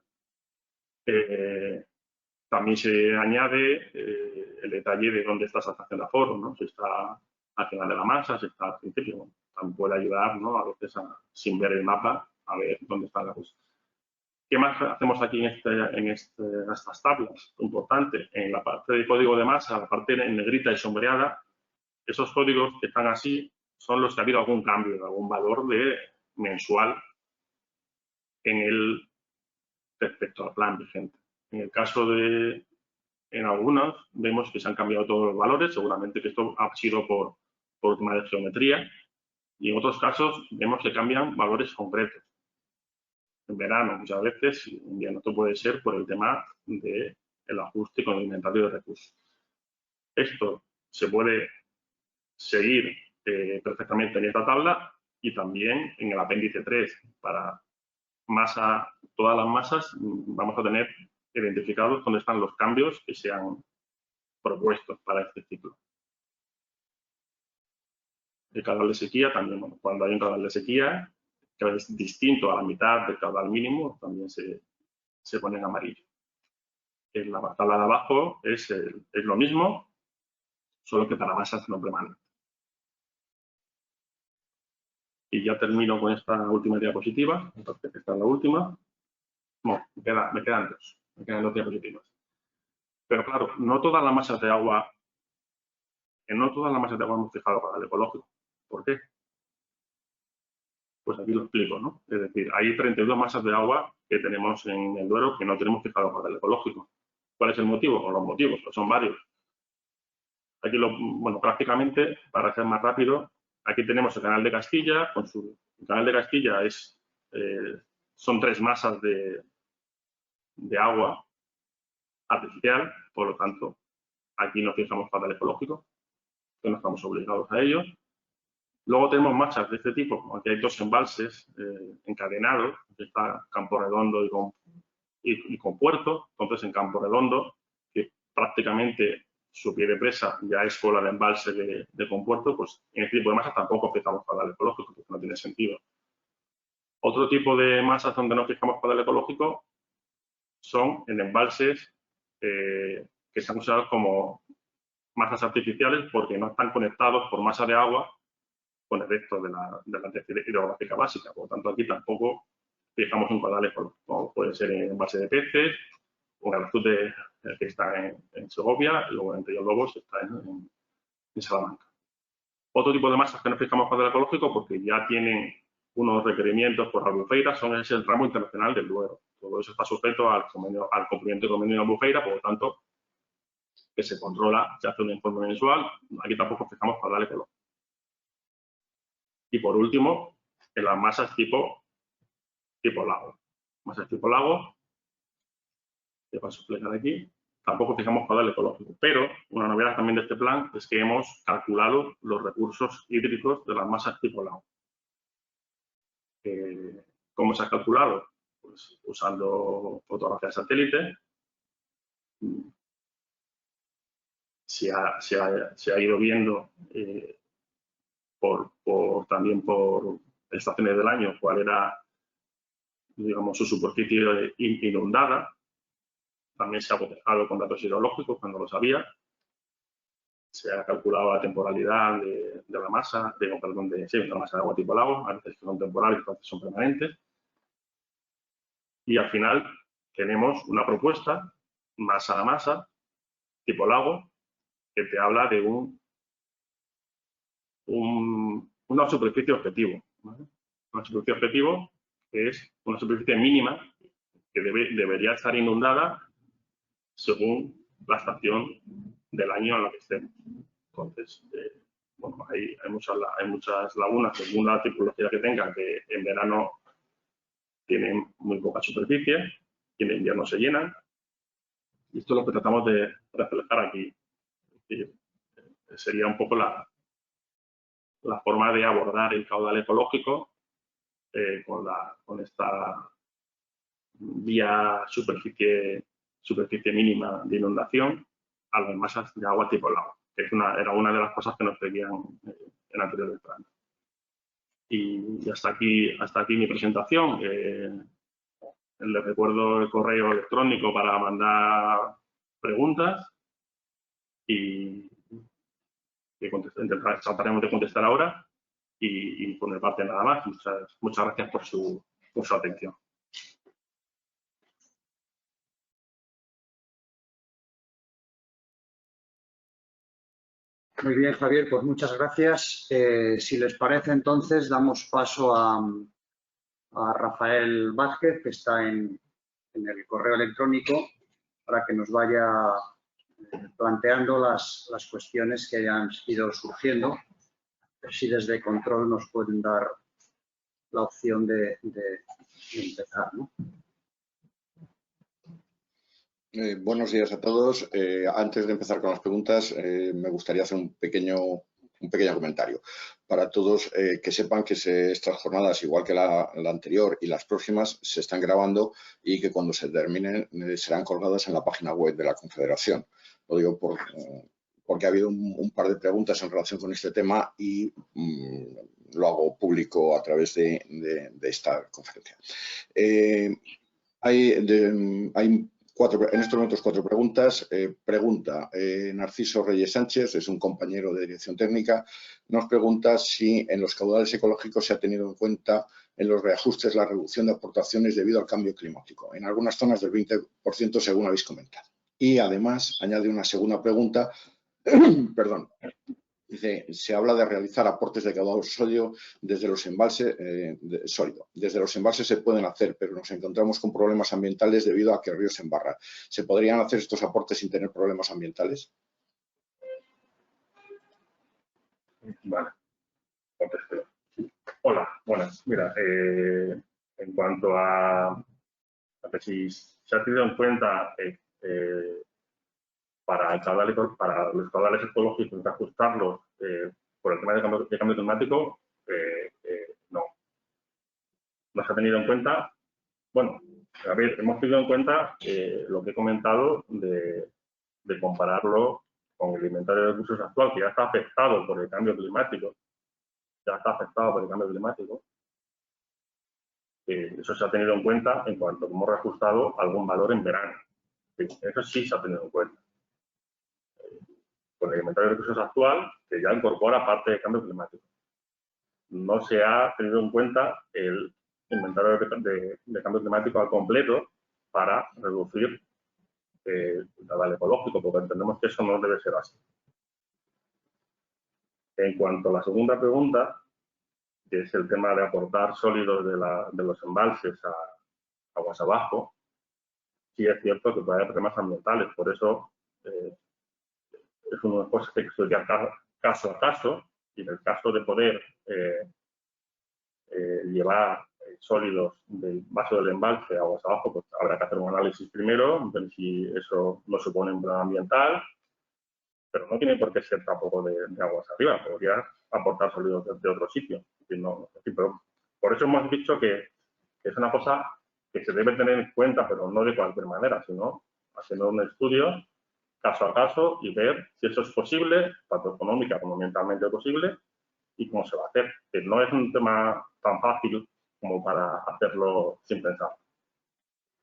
también se añade el detalle de dónde está esa estación de aforo, ¿no? Si está al final de la masa, si está al principio. Bueno, también puede ayudar, ¿no? A veces sin ver el mapa a ver dónde está la cosa. ¿Qué más hacemos aquí en estas tablas? Importante, en la parte de código de masa, la parte en negrita y sombreada, esos códigos que están así son los que ha habido algún cambio, algún valor mensual respecto al plan vigente. En el caso en algunos, vemos que se han cambiado todos los valores, seguramente que esto ha sido por tema de geometría, y en otros casos vemos que cambian valores concretos. En verano, muchas veces, y en invierno esto puede ser por el tema del ajuste con el inventario de recursos. Esto se puede seguir perfectamente en esta tabla y también en el apéndice 3. Para todas las masas vamos a tener identificados dónde están los cambios que se han propuesto para este ciclo. El caudal de sequía también, bueno, cuando hay un caudal de sequía que es distinto a la mitad del caudal mínimo, también se pone en amarillo. En la tabla de abajo es lo mismo, solo que para masas no permanentes. Y ya termino con esta última diapositiva, entonces esta es la última. No, me quedan dos diapositivas. Pero claro, no todas las masas de agua hemos fijado caudal ecológico. ¿Por qué? Pues aquí lo explico, ¿no? Es decir, hay 32 masas de agua que tenemos en el Duero que no tenemos fijado caudal ecológico. ¿Cuál es el motivo? O los motivos, pues son varios. Aquí, bueno, prácticamente, para ser más rápido, aquí tenemos el canal de Castilla. El canal de Castilla son 3 masas de agua artificial, por lo tanto, aquí no fijamos caudal ecológico, que no estamos obligados a ello. Luego tenemos masas de este tipo, aquí hay 2 embalses encadenados, aquí está Campo Redondo y con Puerto. Entonces, en Campo Redondo, que prácticamente su pie de presa ya es cola de embalse de Compuerto, pues en este tipo de masas tampoco fijamos caudal ecológico, porque no tiene sentido. Otro tipo de masas donde no fijamos caudal ecológico son en embalses que están usados como masas artificiales porque no están conectados por masa de agua con el resto de la hidrográfica básica. Por lo tanto, aquí tampoco fijamos un caudal ecológico, como puede ser en embalse de peces, o en el azul que está en Segovia, y luego en Río Lobos está en Salamanca. Otro tipo de masas que no fijamos caudal ecológico porque ya tienen unos requerimientos por Albufeira es el tramo internacional del Duero. Todo eso está sujeto al cumplimiento del convenio de Albufeira, por lo tanto, que se controla, se hace un informe mensual. Aquí tampoco fijamos caudal ecológico. Y por último, en las masas tipo lago. Masas tipo lago, que paso a explicar aquí, tampoco fijamos caudal ecológico. Pero una novedad también de este plan es que hemos calculado los recursos hídricos de las masas tipo lago. ¿Cómo se ha calculado? Pues usando fotografía de satélite. Se ha ido viendo también por estaciones del año cuál era, digamos, su superficie inundada. También se ha cotejado con datos hidrológicos cuando lo sabía. Se ha calculado la temporalidad de la masa, de la masa de agua tipo lago, a veces son temporales, a veces son permanentes. Y al final tenemos una propuesta, masa a masa, tipo lago, que te habla de una superficie objetivo, ¿vale? Una superficie objetivo que es una superficie mínima que debería estar inundada según la estación del año en la que estemos. Entonces, bueno, hay muchas lagunas, según la tipología que tengan, que en verano tienen muy poca superficie y en invierno se llenan. Y esto es lo que tratamos de reflejar aquí. Sería un poco la forma de abordar el caudal ecológico con esta vía superficie mínima de inundación a las masas de agua tipo lago, que era una de las cosas que nos pedían en anteriores planes. Y hasta aquí mi presentación. Les recuerdo el correo electrónico para mandar preguntas y trataremos de contestar ahora y por mi parte nada más. Muchas gracias por su atención. Muy bien, Javier, pues muchas gracias. Si les parece, entonces, damos paso a Rafael Vázquez, que está en el correo electrónico, para que nos vaya planteando las cuestiones que hayan ido surgiendo. Si desde control nos pueden dar la opción de empezar, ¿no? Buenos días a todos. Antes de empezar con las preguntas, me gustaría hacer un pequeño comentario. Para todos, que sepan que estas jornadas, igual que la anterior y las próximas, se están grabando y que cuando se terminen serán colgadas en la página web de la Confederación. Lo digo porque ha habido un par de preguntas en relación con este tema y lo hago público a través de esta conferencia. Hay en estos momentos 4 preguntas. Pregunta Narciso Reyes Sánchez, es un compañero de dirección técnica, nos pregunta si en los caudales ecológicos se ha tenido en cuenta en los reajustes la reducción de aportaciones debido al cambio climático, en algunas zonas del 20% según habéis comentado. Y además añade una segunda pregunta, perdón. Dice, se habla de realizar aportes de caudal sólido desde los embalses, Desde los embalses se pueden hacer, pero nos encontramos con problemas ambientales debido a que el río se embarra. ¿Se podrían hacer estos aportes sin tener problemas ambientales? Vale, contesto. Hola, buenas. Mira, en cuanto a que si se ha tenido en cuenta para los caudales ecológicos, de ajustarlos por el tema de cambio climático, no. No se ha tenido en cuenta. Bueno, a ver, hemos tenido en cuenta lo que he comentado de compararlo con el inventario de recursos actual, que ya está afectado por el cambio climático. Eso se ha tenido en cuenta en cuanto hemos reajustado algún valor en verano. Eso sí se ha tenido en cuenta. Con el inventario de recursos actual, que ya incorpora parte del cambio climático. No se ha tenido en cuenta el inventario de cambio climático al completo para reducir el caudal ecológico, porque entendemos que eso no debe ser así. En cuanto a la segunda pregunta, que es el tema de aportar sólidos de los embalses a aguas abajo, sí es cierto que puede haber problemas ambientales, por eso es una de las cosas que hay que estudiar caso a caso, y en el caso de poder llevar sólidos del vaso del embalse a aguas abajo, pues habrá que hacer un análisis primero, ver si eso no supone un problema ambiental, pero no tiene por qué ser tampoco de aguas arriba, podría aportar sólidos de otro sitio. Pero por eso hemos dicho que es una cosa que se debe tener en cuenta, pero no de cualquier manera, sino haciendo un estudio caso a caso y ver si eso es posible, tanto económica como ambientalmente posible, y cómo se va a hacer. Que no es un tema tan fácil como para hacerlo sin pensar.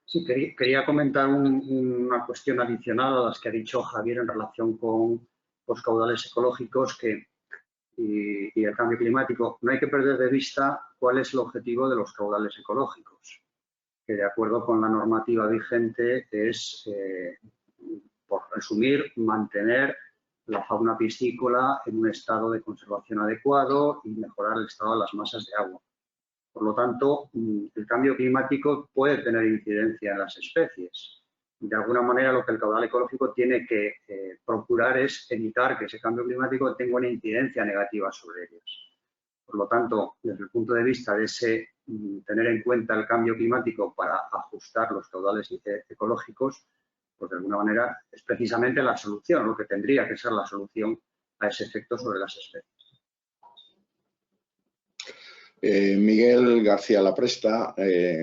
Sí, quería comentar una cuestión adicional a las que ha dicho Javier en relación con los caudales ecológicos y el cambio climático. No hay que perder de vista cuál es el objetivo de los caudales ecológicos, que de acuerdo con la normativa vigente es, por resumir, mantener la fauna piscícola en un estado de conservación adecuado y mejorar el estado de las masas de agua. Por lo tanto, el cambio climático puede tener incidencia en las especies. De alguna manera, lo que el caudal ecológico tiene que procurar es evitar que ese cambio climático tenga una incidencia negativa sobre ellos. Por lo tanto, desde el punto de vista de ese tener en cuenta el cambio climático para ajustar los caudales ecológicos, pues de alguna manera es precisamente la solución, lo que tendría que ser la solución a ese efecto sobre las especies. Miguel García Lapresta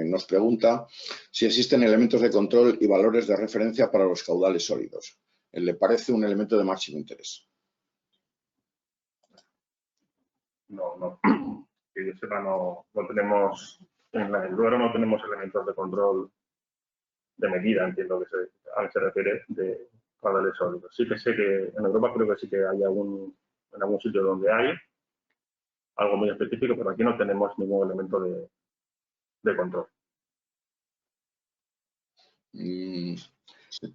nos pregunta si existen elementos de control y valores de referencia para los caudales sólidos. ¿Le parece un elemento de máximo interés? No. Que yo sepa, no tenemos, en el Duero no tenemos elementos de control de medida, entiendo que a qué se refiere, de caudales sólidos. Sí que sé que en Europa creo que sí que hay en algún sitio donde hay algo muy específico, pero aquí no tenemos ningún elemento de control.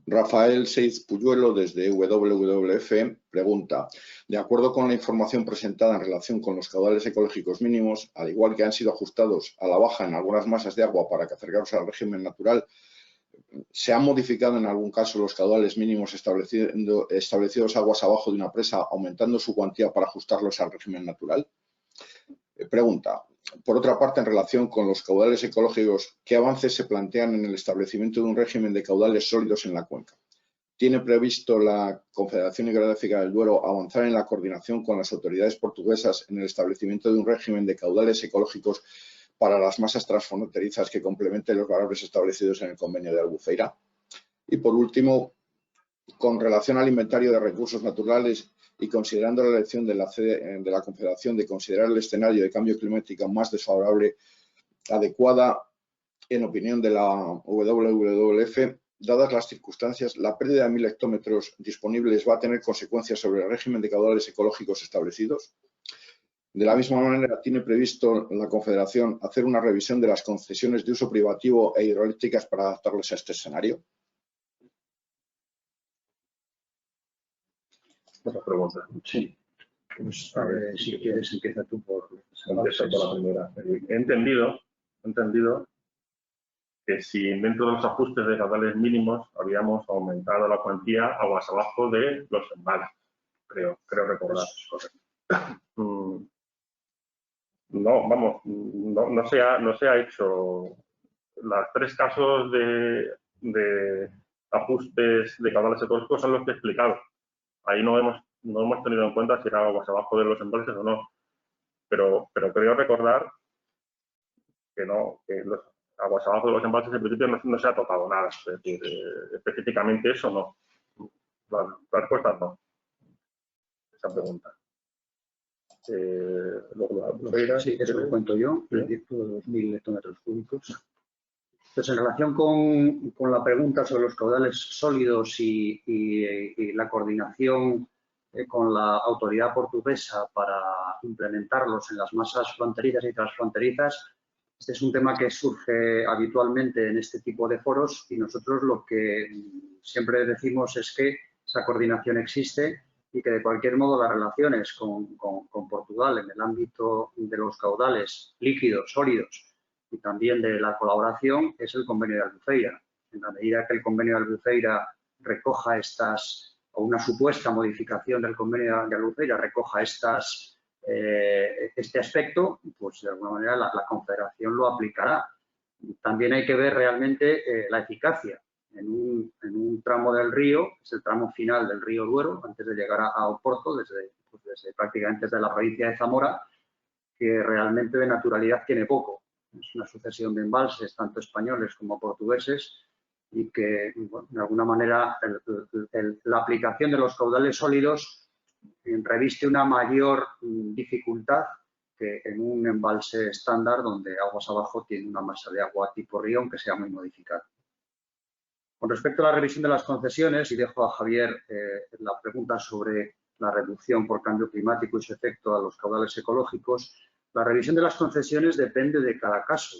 Rafael Seiz Puyuelo, desde WWF, pregunta: de acuerdo con la información presentada en relación con los caudales ecológicos mínimos, al igual que han sido ajustados a la baja en algunas masas de agua para acercarse al régimen natural, ¿se han modificado en algún caso los caudales mínimos establecidos aguas abajo de una presa, aumentando su cuantía para ajustarlos al régimen natural? Pregunta: por otra parte, en relación con los caudales ecológicos, ¿qué avances se plantean en el establecimiento de un régimen de caudales sólidos en la cuenca? ¿Tiene previsto la Confederación Hidrográfica del Duero avanzar en la coordinación con las autoridades portuguesas en el establecimiento de un régimen de caudales ecológicos para las masas transfronterizas que complementen los valores establecidos en el Convenio de Albufeira? Y por último, con relación al inventario de recursos naturales y considerando la elección de la Confederación de considerar el escenario de cambio climático más desfavorable, adecuada, en opinión de la WWF, dadas las circunstancias, la pérdida de 1000 hectómetros disponibles va a tener consecuencias sobre el régimen de caudales ecológicos establecidos. De la misma manera, ¿tiene previsto la Confederación hacer una revisión de las concesiones de uso privativo e hidroeléctricas para adaptarlas a este escenario? Otra pregunta. Sí. Pues, si quieres, empieza tú por la primera. He entendido que si dentro de los ajustes de caudales mínimos habíamos aumentado la cuantía aguas abajo de los embalses. Creo recordar. No, vamos, no se ha hecho. Los 3 casos de ajustes de caudales ecológicos son los que he explicado. Ahí no hemos tenido en cuenta si era aguas abajo de los embalses o no. Pero creo recordar que no, que los aguas abajo de los embalses en principio no se ha tocado nada. Es decir, específicamente eso no. La respuesta no. Esa pregunta. Sí, eso lo cuento yo, el proyecto de 2000 hectómetros cúbicos. Entonces, en relación con la pregunta sobre los caudales sólidos y la coordinación con la autoridad portuguesa para implementarlos en las masas fronterizas y transfronterizas, este es un tema que surge habitualmente en este tipo de foros y nosotros lo que siempre decimos es que esa coordinación existe y que de cualquier modo las relaciones con Portugal en el ámbito de los caudales líquidos, sólidos y también de la colaboración es el Convenio de Albufeira. En la medida que el Convenio de Albufeira recoja o una supuesta modificación del Convenio de Albufeira recoja este aspecto, pues de alguna manera la Confederación lo aplicará. También hay que ver realmente la eficacia. En un tramo del río, es el tramo final del río Duero, antes de llegar a Oporto, desde prácticamente desde la provincia de Zamora, que realmente de naturalidad tiene poco. Es una sucesión de embalses, tanto españoles como portugueses, y que, bueno, de alguna manera, la aplicación de los caudales sólidos reviste una mayor dificultad que en un embalse estándar donde aguas abajo tiene una masa de agua tipo río, aunque sea muy modificada. Con respecto a la revisión de las concesiones, y dejo a Javier la pregunta sobre la reducción por cambio climático y su efecto a los caudales ecológicos, la revisión de las concesiones depende de cada caso.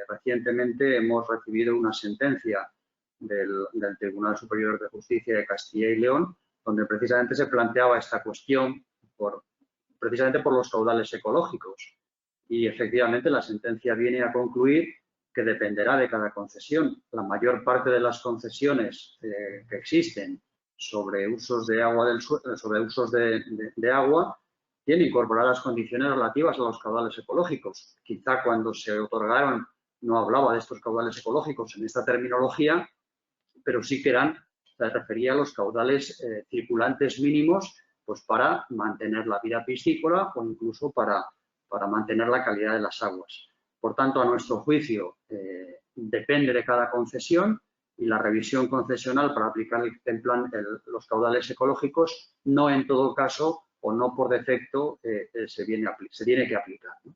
Recientemente hemos recibido una sentencia del Tribunal Superior de Justicia de Castilla y León, donde precisamente se planteaba esta cuestión precisamente por los caudales ecológicos. Y efectivamente la sentencia viene a concluir que dependerá de cada concesión. La mayor parte de las concesiones que existen sobre usos de agua de agua tienen incorporadas condiciones relativas a los caudales ecológicos. Quizá cuando se otorgaron no hablaba de estos caudales ecológicos en esta terminología, pero sí que se refería a los caudales circulantes mínimos, pues para mantener la vida piscícola o incluso para mantener la calidad de las aguas. Por tanto, a nuestro juicio, depende de cada concesión y la revisión concesional para aplicar los caudales ecológicos no en todo caso o no por defecto se tiene que aplicar, ¿no?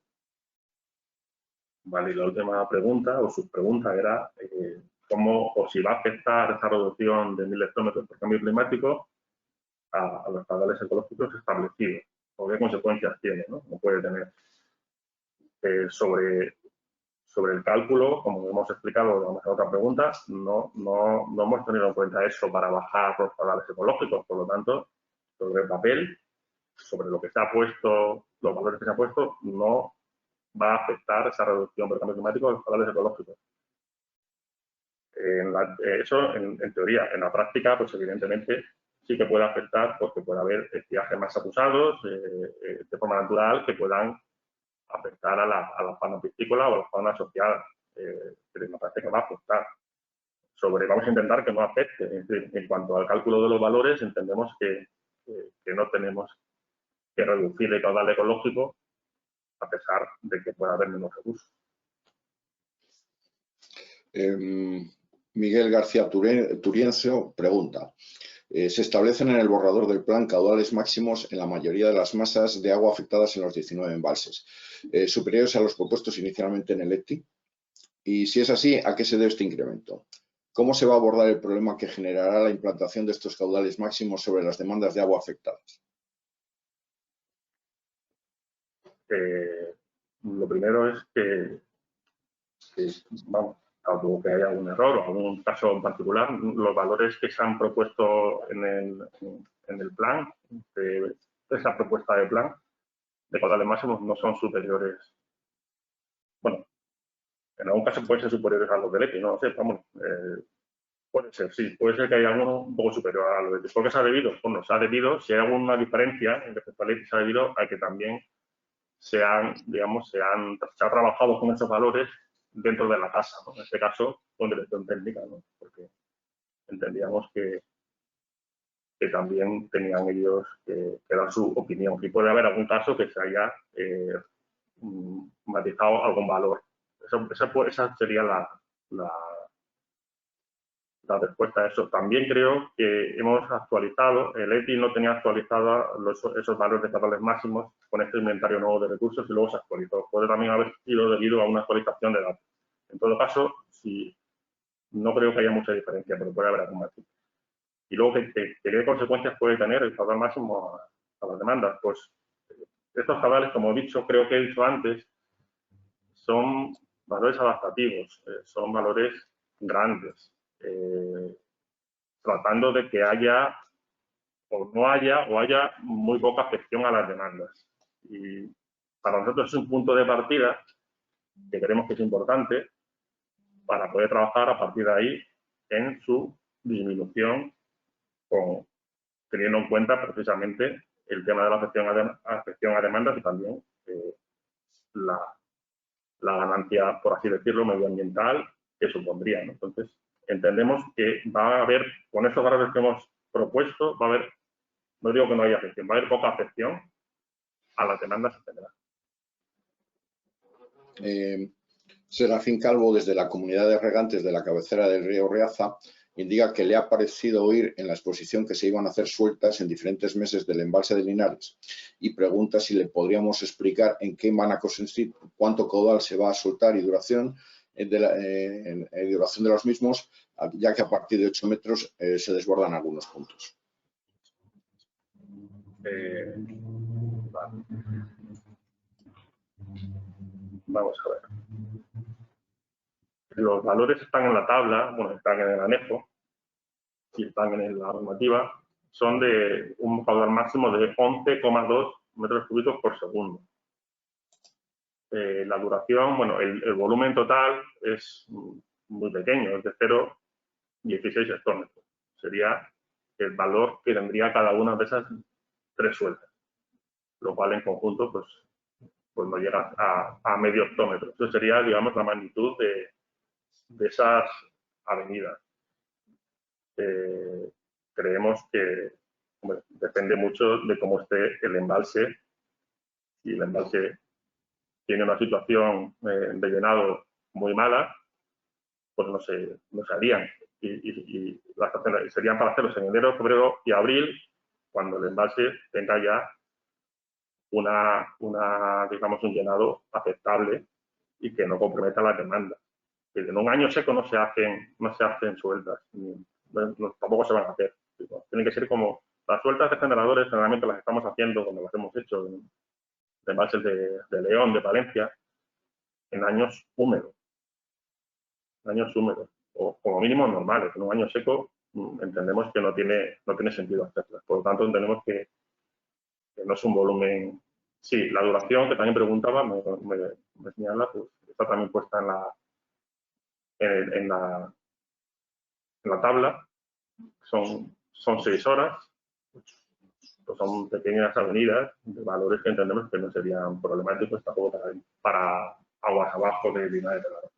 Vale, y la última pregunta o subpregunta era cómo o si va a afectar esa reducción de 1000 hectómetros por cambio climático a los caudales ecológicos establecidos, o qué consecuencias tiene, ¿no? No puede tener. Sobre el cálculo, como hemos explicado en otra pregunta, no hemos tenido en cuenta eso para bajar los caudales ecológicos. Por lo tanto, sobre el papel, sobre lo que se ha puesto, los valores que se han puesto, no va a afectar esa reducción por cambio climático de los caudales ecológicos. Eso en teoría. En la práctica, pues evidentemente sí que puede afectar porque puede haber estiajes más acusados de forma natural que puedan afectar a la fauna piscícola o a la fauna asociada. Pero me parece que va a afectar. Vamos a intentar que no afecte. Es decir, en cuanto al cálculo de los valores, entendemos que no tenemos que reducir el caudal ecológico a pesar de que pueda haber menos recursos. Miguel García Turienzo pregunta: se establecen en el borrador del plan caudales máximos en la mayoría de las masas de agua afectadas en los 19 embalses, superiores a los propuestos inicialmente en el ETI. Y si es así, ¿a qué se debe este incremento? ¿Cómo se va a abordar el problema que generará la implantación de estos caudales máximos sobre las demandas de agua afectadas? Lo primero es que vamos, salvo que haya algún error o algún caso en particular, los valores que se han propuesto en el plan, de esa propuesta de plan de caudales máximos, no son superiores. Bueno, en algún caso pueden ser superiores a los del EPI, no lo sé, vamos. Puede ser, sí, puede ser que haya alguno un poco superior a los del EPI. ¿Por qué se ha debido? Bueno, se ha debido, si hay alguna diferencia en respecto al EPI, se ha debido a que también se ha trabajado con esos valores dentro de la casa, ¿no? En este caso, con dirección técnica, ¿no? Porque entendíamos que también tenían ellos que dar su opinión. Y puede haber algún caso que se haya matizado algún valor. Esa sería la respuesta a eso. También creo que hemos actualizado, el ETI no tenía actualizados esos valores de caudales máximos con este inventario nuevo de recursos y luego se actualizó. Puede también haber sido debido a una actualización de datos. En todo caso, no creo que haya mucha diferencia, pero puede haber algún matiz. Y luego, ¿qué consecuencias puede tener el caudal máximo a las demandas? Pues estos caudales, como he dicho, creo que he dicho antes, son valores adaptativos, son valores grandes, tratando de que haya o no haya o haya muy poca afección a las demandas. Y para nosotros es un punto de partida que creemos que es importante para poder trabajar a partir de ahí en su disminución, teniendo en cuenta precisamente el tema de la afección a demandas y también la ganancia, por así decirlo, medioambiental que supondría, ¿no? Entonces, entendemos que va a haber, con estos valores que hemos propuesto, va a haber, no digo que no haya afección, va a haber poca afección a las demandas en general. Serafín Calvo, desde la comunidad de regantes de la cabecera del río Riaza, indica que le ha parecido oír en la exposición que se iban a hacer sueltas en diferentes meses del embalse de Linares y pregunta si le podríamos explicar en qué van a consistir, cuánto caudal se va a soltar y duración de los mismos, ya que a partir de 8 metros se desbordan algunos puntos. Vale. Vamos a ver. Los valores están en la tabla, bueno, están en el anejo y están en la normativa, son de un caudal máximo de 11,2 metros cúbicos por segundo. La duración, bueno, el volumen total es muy pequeño, es de 0,16 hectómetros. Sería el valor que tendría cada una de esas 3 sueltas, lo cual en conjunto pues no llega a medio hectómetro. Eso sería, digamos, la magnitud de esas avenidas. Creemos que depende mucho de cómo esté el embalse. Si el embalse tiene una situación de llenado muy mala, pues no se harían. Y las acciones serían para hacerlos en enero, febrero y abril, cuando el embalse tenga ya digamos, un llenado aceptable y que no comprometa la demanda. En un año seco no se hacen sueltas, tampoco se van a hacer. Tienen que ser como las sueltas de generadores, generalmente las estamos haciendo cuando las hemos hecho en embalses de León, de Valencia, en años húmedos. O como mínimo normales. En un año seco entendemos que no tiene sentido hacerlas. Por lo tanto, entendemos que no es un volumen. Sí, la duración que también preguntaba, me señala, pues está también puesta en la tabla. Son 6 horas. Pues son pequeñas avenidas de valores que entendemos que no serían problemáticos tampoco para aguas abajo de Linares de la Red.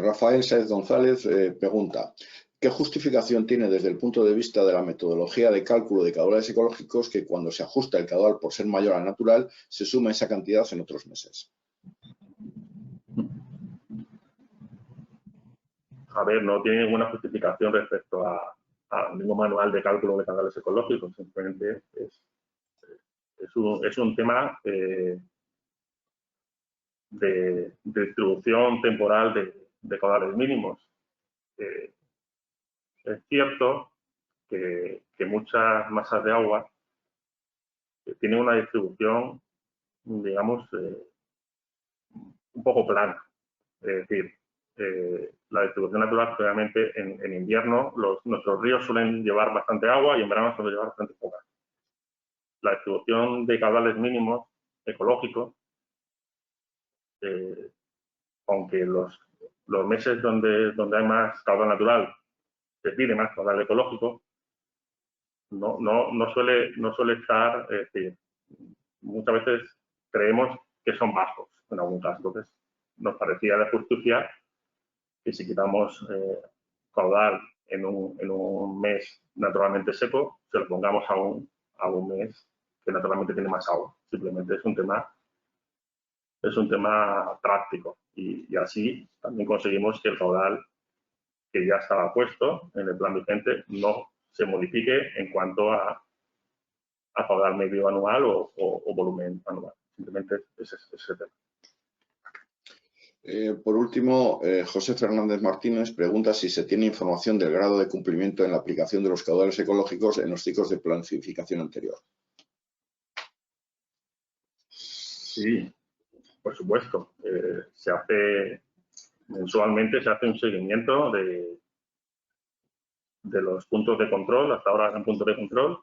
Rafael Sáez González pregunta: ¿qué justificación tiene desde el punto de vista de la metodología de cálculo de caudales ecológicos que cuando se ajusta el caudal por ser mayor al natural se suma esa cantidad en otros meses? A ver, no tiene ninguna justificación respecto a ningún manual de cálculo de caudales ecológicos. Simplemente es un tema de distribución temporal de caudales mínimos. Es cierto que muchas masas de agua tienen una distribución, digamos, un poco plana. Es decir, la distribución natural, realmente en invierno nuestros ríos suelen llevar bastante agua y en verano suelen llevar bastante poca. La distribución de caudales mínimos ecológicos, aunque los meses donde hay más caudal natural se pide más caudal ecológico, no suele estar, es decir, muchas veces creemos que son bajos en algún caso. Entonces, nos parecía de justicia que si quitamos caudal en un mes naturalmente seco, se lo pongamos a un mes que naturalmente tiene más agua. Simplemente es un tema práctico y así también conseguimos que el caudal que ya estaba puesto en el plan vigente no se modifique en cuanto a caudal medio anual o volumen anual. Simplemente es ese tema. Por último, José Fernández Martínez pregunta si se tiene información del grado de cumplimiento en la aplicación de los caudales ecológicos en los ciclos de planificación anterior. Sí, por supuesto. Mensualmente se hace un seguimiento de los puntos de control. Hasta ahora eran puntos de control.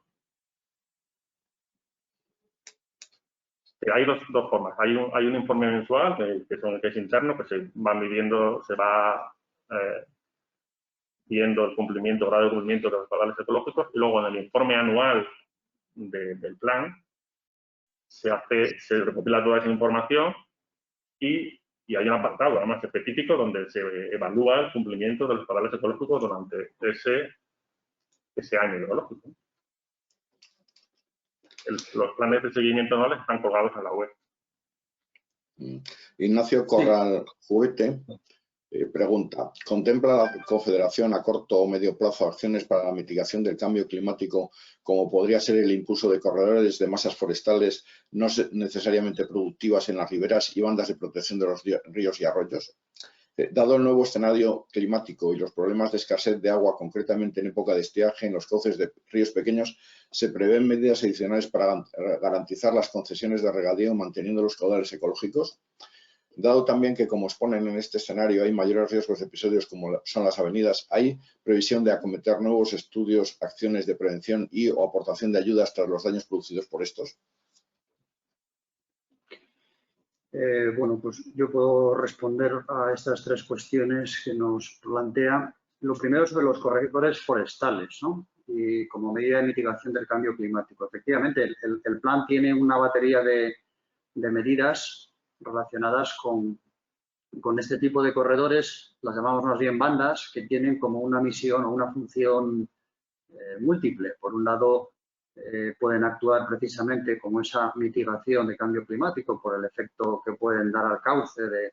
Hay dos formas. Hay un informe mensual que es interno, que se va midiendo, se va viendo el grado de cumplimiento de los caudales ecológicos, y luego en el informe anual del plan se recopila toda esa información y hay un apartado además específico donde se evalúa el cumplimiento de los caudales ecológicos durante ese año ecológico. Los planes de seguimiento anuales están colgados en la web. Ignacio Corral Juguete pregunta: ¿contempla la Confederación a corto o medio plazo acciones para la mitigación del cambio climático, como podría ser el impulso de corredores de masas forestales no necesariamente productivas en las riberas y bandas de protección de los ríos y arroyos? Dado el nuevo escenario climático y los problemas de escasez de agua, concretamente en época de estiaje en los cauces de ríos pequeños, ¿se prevén medidas adicionales para garantizar las concesiones de regadío manteniendo los caudales ecológicos? Dado también que, como exponen en este escenario, hay mayores riesgos de episodios como son las avenidas, ¿hay previsión de acometer nuevos estudios, acciones de prevención o aportación de ayudas tras los daños producidos por estos? Bueno, pues yo puedo responder a estas tres cuestiones que nos plantea. Lo primero sobre los corredores forestales, ¿no? Y como medida de mitigación del cambio climático. Efectivamente, el plan tiene una batería de medidas relacionadas con este tipo de corredores, las llamamos más bien bandas, que tienen como una misión o una función múltiple. Por un lado, pueden actuar precisamente como esa mitigación de cambio climático por el efecto que pueden dar al cauce de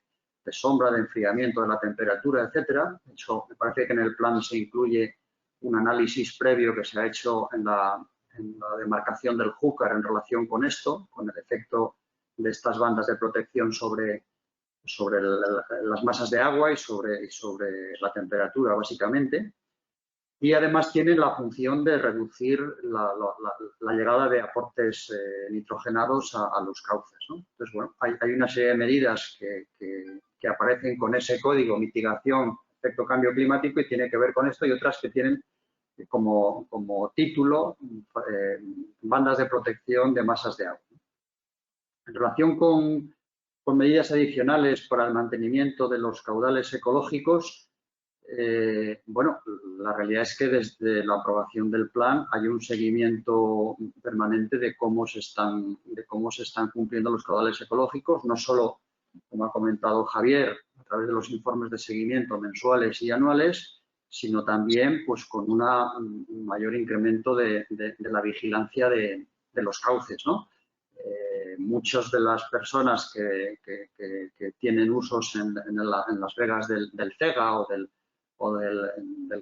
sombra, de enfriamiento de la temperatura, etcétera. De hecho, me parece que en el plan se incluye un análisis previo que se ha hecho en la demarcación del Júcar en relación con esto, con el efecto de estas bandas de protección sobre sobre las masas de agua y sobre la temperatura, básicamente. Y además tienen la función de reducir la llegada de aportes nitrogenados a los cauces, ¿no? Entonces, bueno, hay una serie de medidas que aparecen con ese código, mitigación, efecto cambio climático, y tiene que ver con esto, y otras que tienen como título bandas de protección de masas de agua. En relación con medidas adicionales para el mantenimiento de los caudales ecológicos, bueno, la realidad es que desde la aprobación del plan hay un seguimiento permanente de cómo se están cumpliendo los caudales ecológicos, no solo, como ha comentado Javier, a través de los informes de seguimiento mensuales y anuales, sino también pues con un mayor incremento de la vigilancia de los cauces, ¿no? Muchas de las personas que tienen usos en las vegas del Cega o del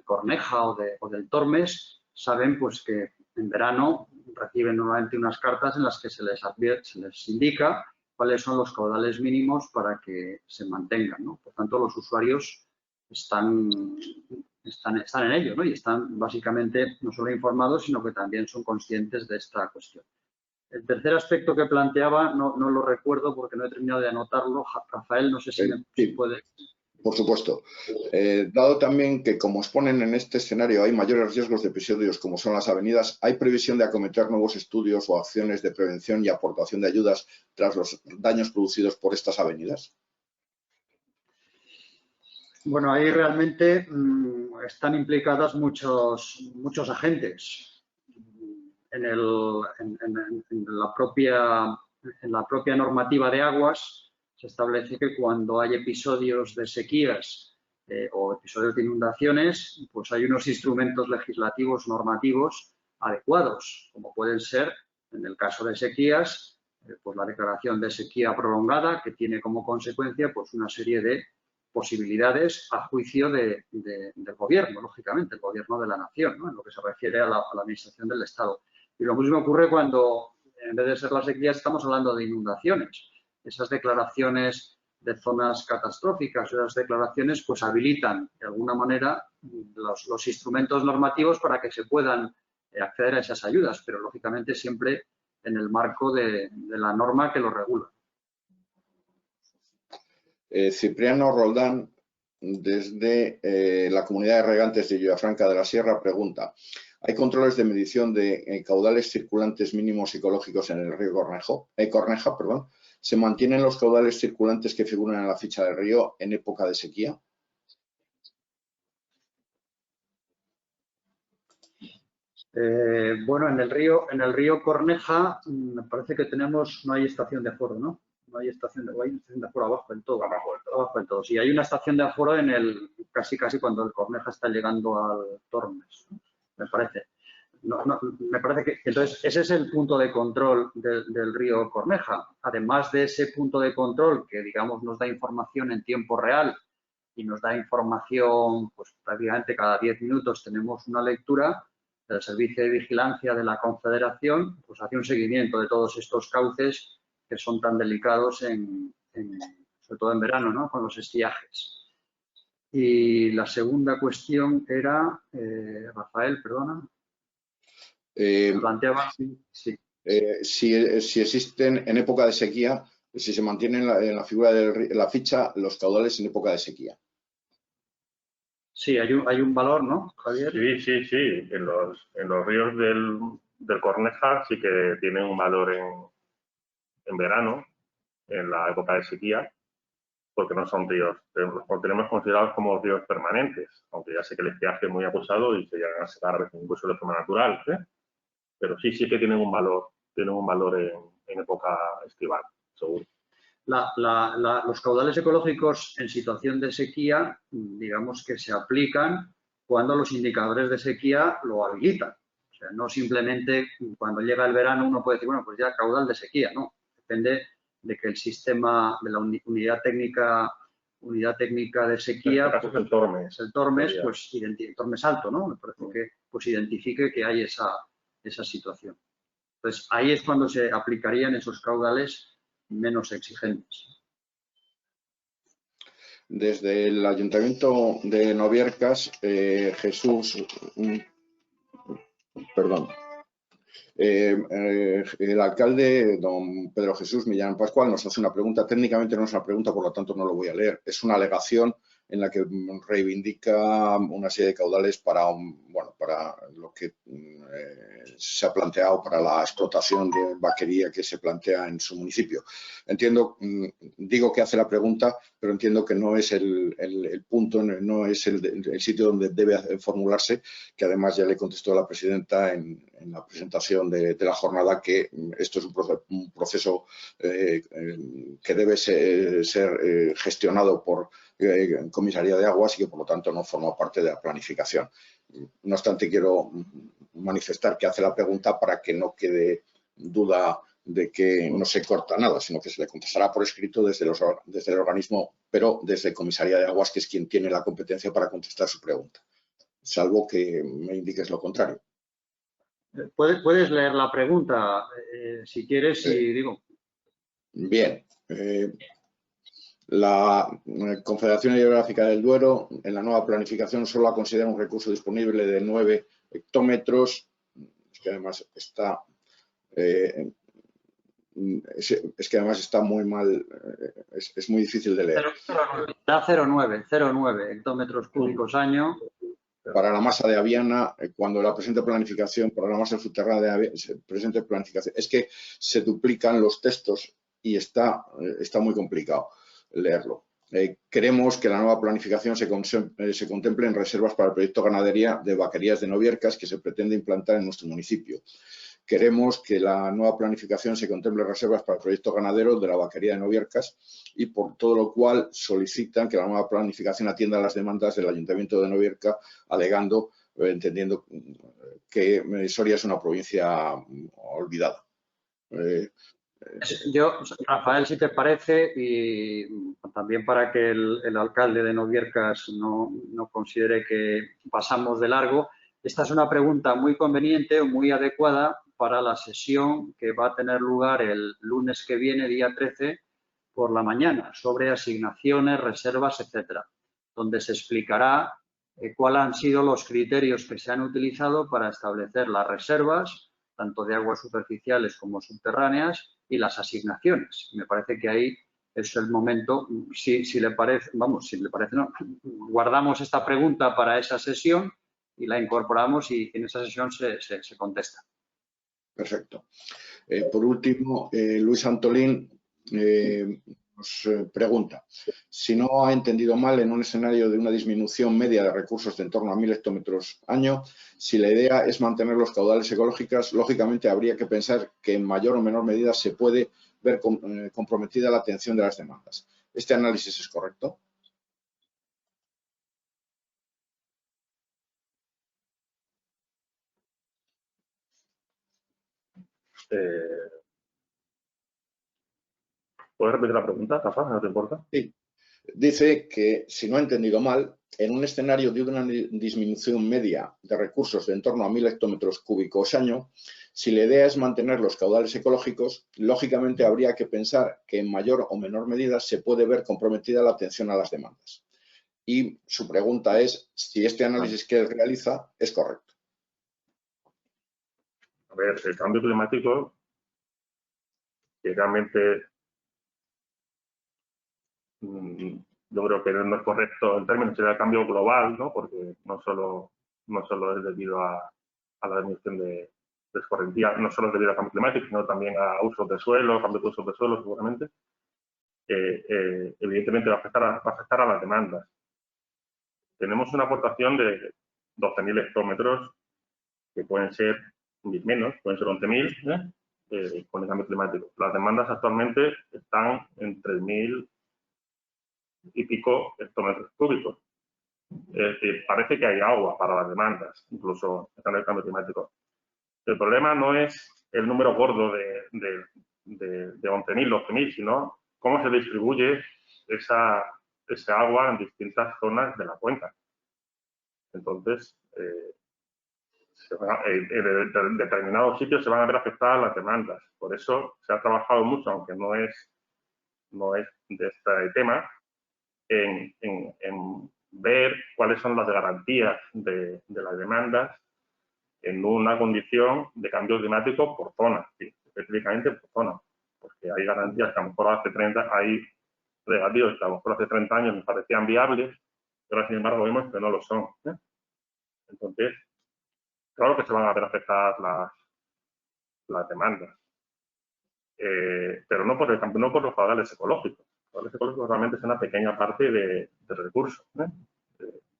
Corneja o del Tormes, saben pues que en verano reciben normalmente unas cartas en las que se les indica cuáles son los caudales mínimos para que se mantengan, ¿no? Por tanto, los usuarios están en ello, ¿no? Y están básicamente no solo informados, sino que también son conscientes de esta cuestión. El tercer aspecto que planteaba no lo recuerdo porque no he terminado de anotarlo. Rafael, no sé si sí, puede. Por supuesto. Dado también que, como exponen en este escenario, hay mayores riesgos de episodios como son las avenidas, ¿hay previsión de acometer nuevos estudios o acciones de prevención y aportación de ayudas tras los daños producidos por estas avenidas? Bueno, ahí realmente están implicadas muchos agentes. En la propia normativa de aguas se establece que cuando hay episodios de sequías o episodios de inundaciones, pues hay unos instrumentos legislativos normativos adecuados, como pueden ser, en el caso de sequías, pues la declaración de sequía prolongada, que tiene como consecuencia pues una serie de posibilidades a juicio del gobierno, lógicamente, el gobierno de la nación, ¿no? En lo que se refiere a la administración del Estado. Y lo mismo ocurre cuando, en vez de ser las sequías, estamos hablando de inundaciones. Esas declaraciones de zonas catastróficas, esas declaraciones, pues habilitan de alguna manera los instrumentos normativos para que se puedan acceder a esas ayudas, pero lógicamente siempre en el marco de la norma que lo regula. Cipriano Roldán, desde la comunidad de regantes de Villafranca de la Sierra, pregunta: ¿hay controles de medición de caudales circulantes mínimos ecológicos en el río Corneja? ¿Se mantienen los caudales circulantes que figuran en la ficha del río en época de sequía? Bueno, en el río Corneja me parece que no hay estación de aforo, ¿no? No hay estación de aforo abajo del todo. Abajo del todo. Sí, hay una estación de aforo casi cuando el Corneja está llegando al Tormes, ¿no? Me parece. Me parece que entonces ese es el punto de control del río Corneja. Además de ese punto de control que, digamos, nos da información en tiempo real y nos da información, pues prácticamente cada 10 minutos tenemos una lectura del Servicio de Vigilancia de la Confederación, pues hace un seguimiento de todos estos cauces que son tan delicados, sobre todo en verano, ¿no? Con los estiajes. Y la segunda cuestión era, Rafael, perdona. Planteaba, sí. Si existen en época de sequía, si se mantienen en la figura de la ficha los caudales en época de sequía. Sí, hay un valor, ¿no, Javier? Sí. En los ríos del Corneja sí que tienen un valor en verano, en la época de sequía, porque no son ríos, los tenemos considerados como ríos permanentes, aunque ya sé que el estiaje es muy acusado y se llegan a secar a veces incluso de forma natural, ¿eh? Pero sí que tienen un valor en época estival, seguro. Los caudales ecológicos en situación de sequía, digamos que se aplican cuando los indicadores de sequía lo habilitan. O sea, no simplemente cuando llega el verano uno puede decir, bueno, pues ya caudal de sequía, no. Depende de que el sistema de la unidad técnica de sequía, en este caso es el Tormes. El Tormes, pues Tormes alto, ¿no? Me parece que pues identifique que hay esa situación. Entonces, ahí es cuando se aplicarían esos caudales menos exigentes. Desde el Ayuntamiento de Noviercas, el alcalde, don Pedro Jesús Millán Pascual, nos hace una pregunta. Técnicamente no es una pregunta, por lo tanto no lo voy a leer. Es una alegación en la que reivindica una serie de caudales para lo que se ha planteado para la explotación de vaquería que se plantea en su municipio. Entiendo, digo que hace la pregunta, pero entiendo que no es el punto, no es el sitio donde debe formularse, que además ya le contestó a la presidenta en la presentación de la jornada que esto es un proceso que debe ser gestionado por Comisaría de Aguas y que por lo tanto no forma parte de la planificación. No obstante, quiero manifestar que hace la pregunta para que no quede duda de que no se corta nada, sino que se le contestará por escrito desde el organismo, pero desde Comisaría de Aguas, que es quien tiene la competencia para contestar su pregunta, salvo que me indiques lo contrario. Puedes leer la pregunta, si quieres, y digo. Bien. La Confederación Hidrográfica del Duero, en la nueva planificación, solo considera un recurso disponible de 9 hectómetros, que además está muy mal, es muy difícil de leer. Da 0,9 hectómetros cúbicos año. Para la masa de Aviana, cuando la presente planificación, para la masa subterránea de Aviana, presente planificación, es que se duplican los textos y está muy complicado leerlo. Queremos que la nueva planificación se contemple en reservas para el proyecto ganadería de vaquerías de Noviercas que se pretende implantar en nuestro municipio. Queremos que la nueva planificación se contemple reservas para el proyecto ganadero de la vaquería de Noviercas y por todo lo cual solicitan que la nueva planificación atienda a las demandas del Ayuntamiento de Novierca, alegando, entendiendo que Soria es una provincia olvidada. Yo, Rafael, si te parece, y también para que el alcalde de Noviercas no considere que pasamos de largo, esta es una pregunta muy conveniente o muy adecuada para la sesión que va a tener lugar el lunes que viene, día 13, por la mañana, sobre asignaciones, reservas, etcétera, donde se explicará cuáles han sido los criterios que se han utilizado para establecer las reservas, tanto de aguas superficiales como subterráneas, y las asignaciones. Me parece que ahí es el momento, si le parece, no, guardamos esta pregunta para esa sesión y la incorporamos y en esa sesión se contesta. Perfecto. Por último, Luis Antolín nos pregunta, si no ha entendido mal, en un escenario de una disminución media de recursos de en torno a 1000 hectómetros año, si la idea es mantener los caudales ecológicos, lógicamente habría que pensar que en mayor o menor medida se puede ver comprometida la atención de las demandas. ¿Este análisis es correcto? ¿Puedes repetir la pregunta, Rafa? ¿No te importa? Sí. Dice que, si no ha entendido mal, en un escenario de una disminución media de recursos de en torno a 1000 hectómetros cúbicos año, si la idea es mantener los caudales ecológicos, lógicamente habría que pensar que en mayor o menor medida se puede ver comprometida la atención a las demandas. Y su pregunta es si este análisis que él realiza es correcto. A ver, el cambio climático, que realmente yo creo que no es correcto el término, sería el cambio global, ¿no? Porque no solo es debido a la disminución de escorrentía, no solo es debido al cambio climático, sino también a usos de suelo, cambio de usos de suelo, seguramente. Evidentemente va a afectar a las demandas. Tenemos una aportación de 12.000 hectómetros, que pueden ser 1.000 menos, pueden ser 11.000, con el cambio climático. Las demandas actualmente están en 3.000 y pico hectómetros cúbicos. Es decir, parece que hay agua para las demandas, incluso en el cambio climático. El problema no es el número gordo de 11.000, 12.000, sino cómo se distribuye ese agua en distintas zonas de la cuenca. Entonces, en determinados sitios se van a ver afectadas las demandas. Por eso se ha trabajado mucho, aunque no es de este tema, en ver cuáles son las garantías de las demandas en una condición de cambio climático por zona, ¿sí? Específicamente por zona, porque hay garantías que a lo mejor hace 30, hay regadíos que a lo mejor hace 30 años nos parecían viables, pero sin embargo vemos que no lo son, ¿eh? Entonces, claro que se van a ver afectadas las demandas, pero no por los caudales ecológicos. Los caudales ecológicos realmente es una pequeña parte del recurso, ¿eh?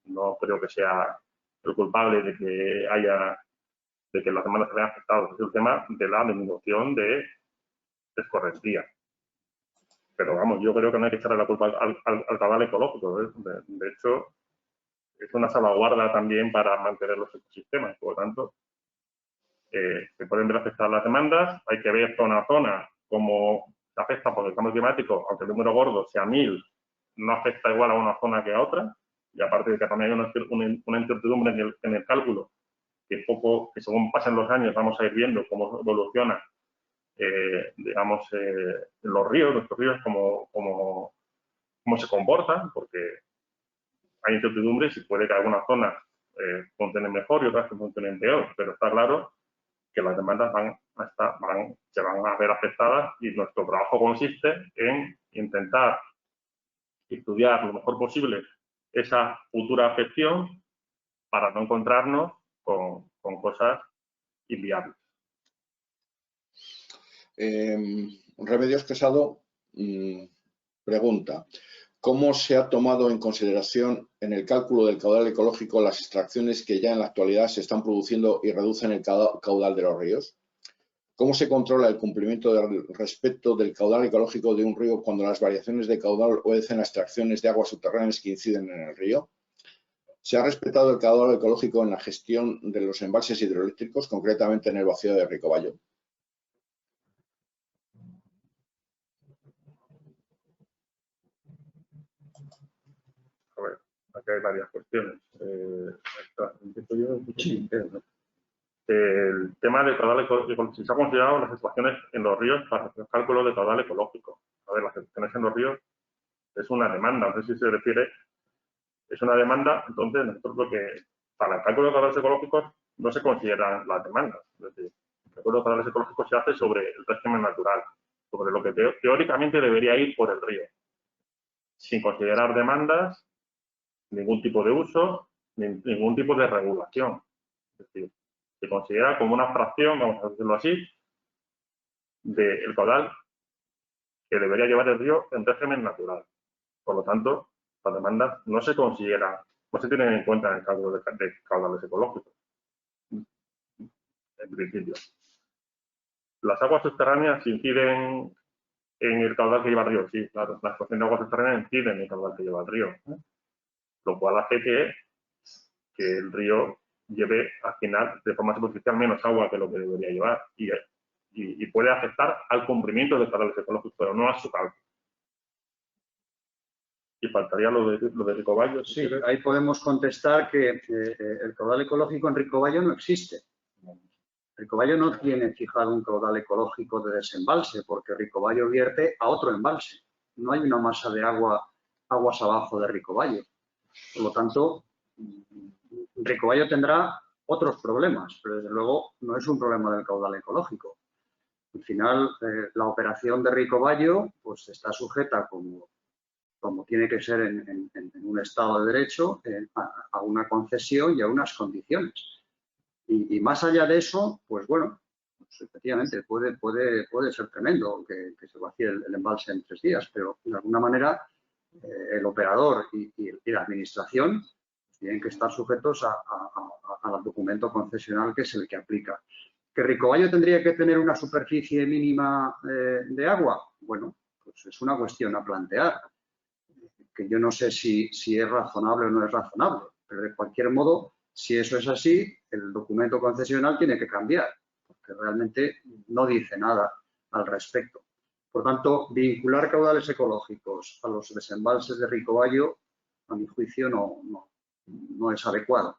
No creo que sea el culpable de que las demandas se vean afectadas. Es el tema de la disminución de escorrentía. Pero vamos, yo creo que no hay que echarle la culpa al caudal ecológico, ¿eh? De hecho, es una salvaguarda también para mantener los ecosistemas. Por lo tanto, se pueden ver afectadas las demandas. Hay que ver zona a zona cómo se afecta por el cambio climático, aunque el número gordo sea 1000, no afecta igual a una zona que a otra. Y aparte de que también hay una incertidumbre en el cálculo, que según pasen los años vamos a ir viendo cómo evoluciona, digamos, los ríos, nuestros ríos, cómo se comportan, porque hay incertidumbres y puede que algunas zonas funcionen mejor y otras que funcionen peor, pero está claro que las demandas se van a ver afectadas y nuestro trabajo consiste en intentar estudiar lo mejor posible esa futura afección para no encontrarnos con cosas inviables. Remedios Quesado pregunta: ¿cómo se ha tomado en consideración en el cálculo del caudal ecológico las extracciones que ya en la actualidad se están produciendo y reducen el caudal de los ríos? ¿Cómo se controla el cumplimiento del respeto del caudal ecológico de un río cuando las variaciones de caudal obedecen a extracciones de aguas subterráneas que inciden en el río? ¿Se ha respetado el caudal ecológico en la gestión de los embalses hidroeléctricos, concretamente en el vacío de Ricobayo? A ver, aquí hay varias cuestiones. El tema del caudal ecológico, si se ha considerado las situaciones en los ríos para el cálculo del caudal ecológico. A ver, las situaciones en los ríos es una demanda, no sé si se refiere, es una demanda, entonces nosotros lo que, para el cálculo de caudales ecológicos no se consideran las demandas. Es decir, el cálculo de caudales ecológicos se hace sobre el régimen natural, sobre lo que teóricamente debería ir por el río, sin considerar demandas, ningún tipo de uso, ningún tipo de regulación. Es decir, se considera como una fracción, vamos a decirlo así, del caudal que debería llevar el río en régimen natural. Por lo tanto, las demandas no se consideran, no se tienen en cuenta en el cálculo de caudales ecológicos, en principio. Las aguas subterráneas inciden en el caudal que lleva el río, sí, claro, las extracciones de aguas subterráneas inciden en el caudal que lleva el río, ¿eh? Lo cual hace que el río lleve al final de forma superficial menos agua que lo que debería llevar y puede afectar al cumplimiento de caudales ecológicos, pero no a su cálculo. Y faltaría lo de Ricobayo. Sí, ahí podemos contestar que el caudal ecológico en Ricobayo no existe. Ricobayo no tiene fijado un caudal ecológico de desembalse, porque Ricobayo vierte a otro embalse. No hay una masa de aguas abajo de Ricobayo. Por lo tanto, Ricobayo tendrá otros problemas, pero desde luego no es un problema del caudal ecológico. Al final, la operación de Ricobayo pues, está sujeta, como tiene que ser en un Estado de Derecho, a una concesión y a unas condiciones. Y más allá de eso, pues bueno, pues efectivamente puede ser tremendo que se vacíe el embalse en 3 días, pero de alguna manera el operador y la administración tienen que estar sujetos al documento concesional que es el que aplica. ¿Que Ricobayo tendría que tener una superficie mínima de agua? Bueno, pues es una cuestión a plantear, que yo no sé si es razonable o no es razonable, pero de cualquier modo, si eso es así, el documento concesional tiene que cambiar, porque realmente no dice nada al respecto. Por tanto, vincular caudales ecológicos a los desembalses de Ricobayo, a mi juicio, no es adecuado.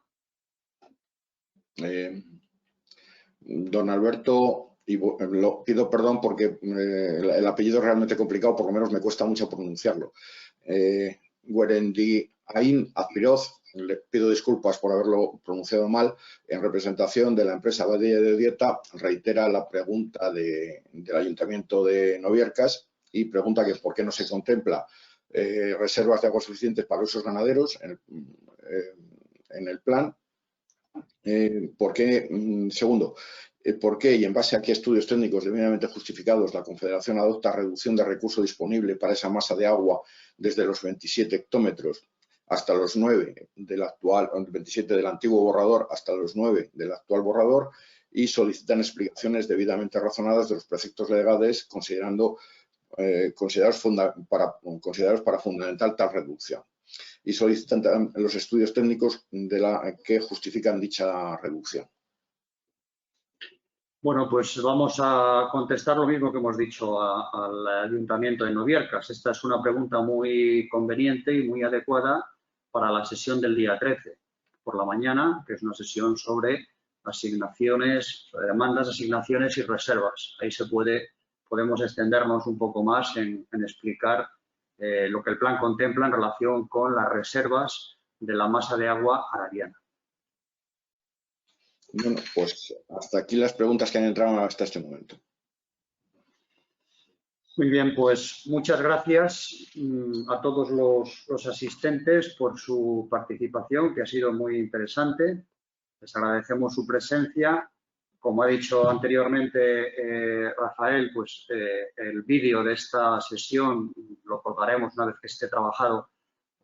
Don Alberto, pido perdón porque el apellido es realmente complicado, por lo menos me cuesta mucho pronunciarlo. Guerendiain Azpiroz, le pido disculpas por haberlo pronunciado mal, en representación de la empresa Valle de Dieta, reitera la pregunta del Ayuntamiento de Novielcas y pregunta que por qué no se contempla reservas de agua suficientes para usos ganaderos en el plan. Segundo, ¿por qué y en base a qué estudios técnicos debidamente justificados la Confederación adopta reducción de recurso disponible para esa masa de agua desde los 27 hectómetros hasta los 9 del actual, 27 del antiguo borrador hasta los 9 del actual borrador, y solicitan explicaciones debidamente razonadas de los preceptos legales considerados para fundamental tal reducción? Y solicitan los estudios técnicos que justifican dicha reducción. Bueno, pues vamos a contestar lo mismo que hemos dicho al Ayuntamiento de Novielcas. Esta es una pregunta muy conveniente y muy adecuada para la sesión del día 13 por la mañana, que es una sesión sobre asignaciones, demandas, asignaciones y reservas. Ahí podemos extendernos un poco más en explicar lo que el plan contempla en relación con las reservas de la masa de agua arariana. Bueno, pues hasta aquí las preguntas que han entrado hasta este momento. Muy bien, pues muchas gracias a todos los asistentes por su participación, que ha sido muy interesante. Les agradecemos su presencia. Como ha dicho anteriormente Rafael, pues el vídeo de esta sesión lo colgaremos una vez que esté trabajado,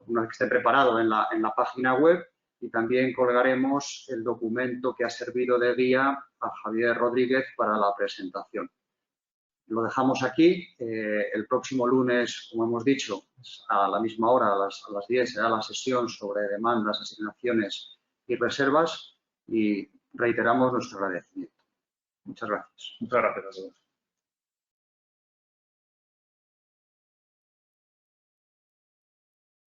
una vez que esté preparado en la página web, y también colgaremos el documento que ha servido de guía a Javier Rodríguez para la presentación. Lo dejamos aquí. El próximo lunes, como hemos dicho, a la misma hora, a las 10, será la sesión sobre demandas, asignaciones y reservas, y reiteramos nuestro agradecimiento. Muchas gracias. Muchas gracias a todos.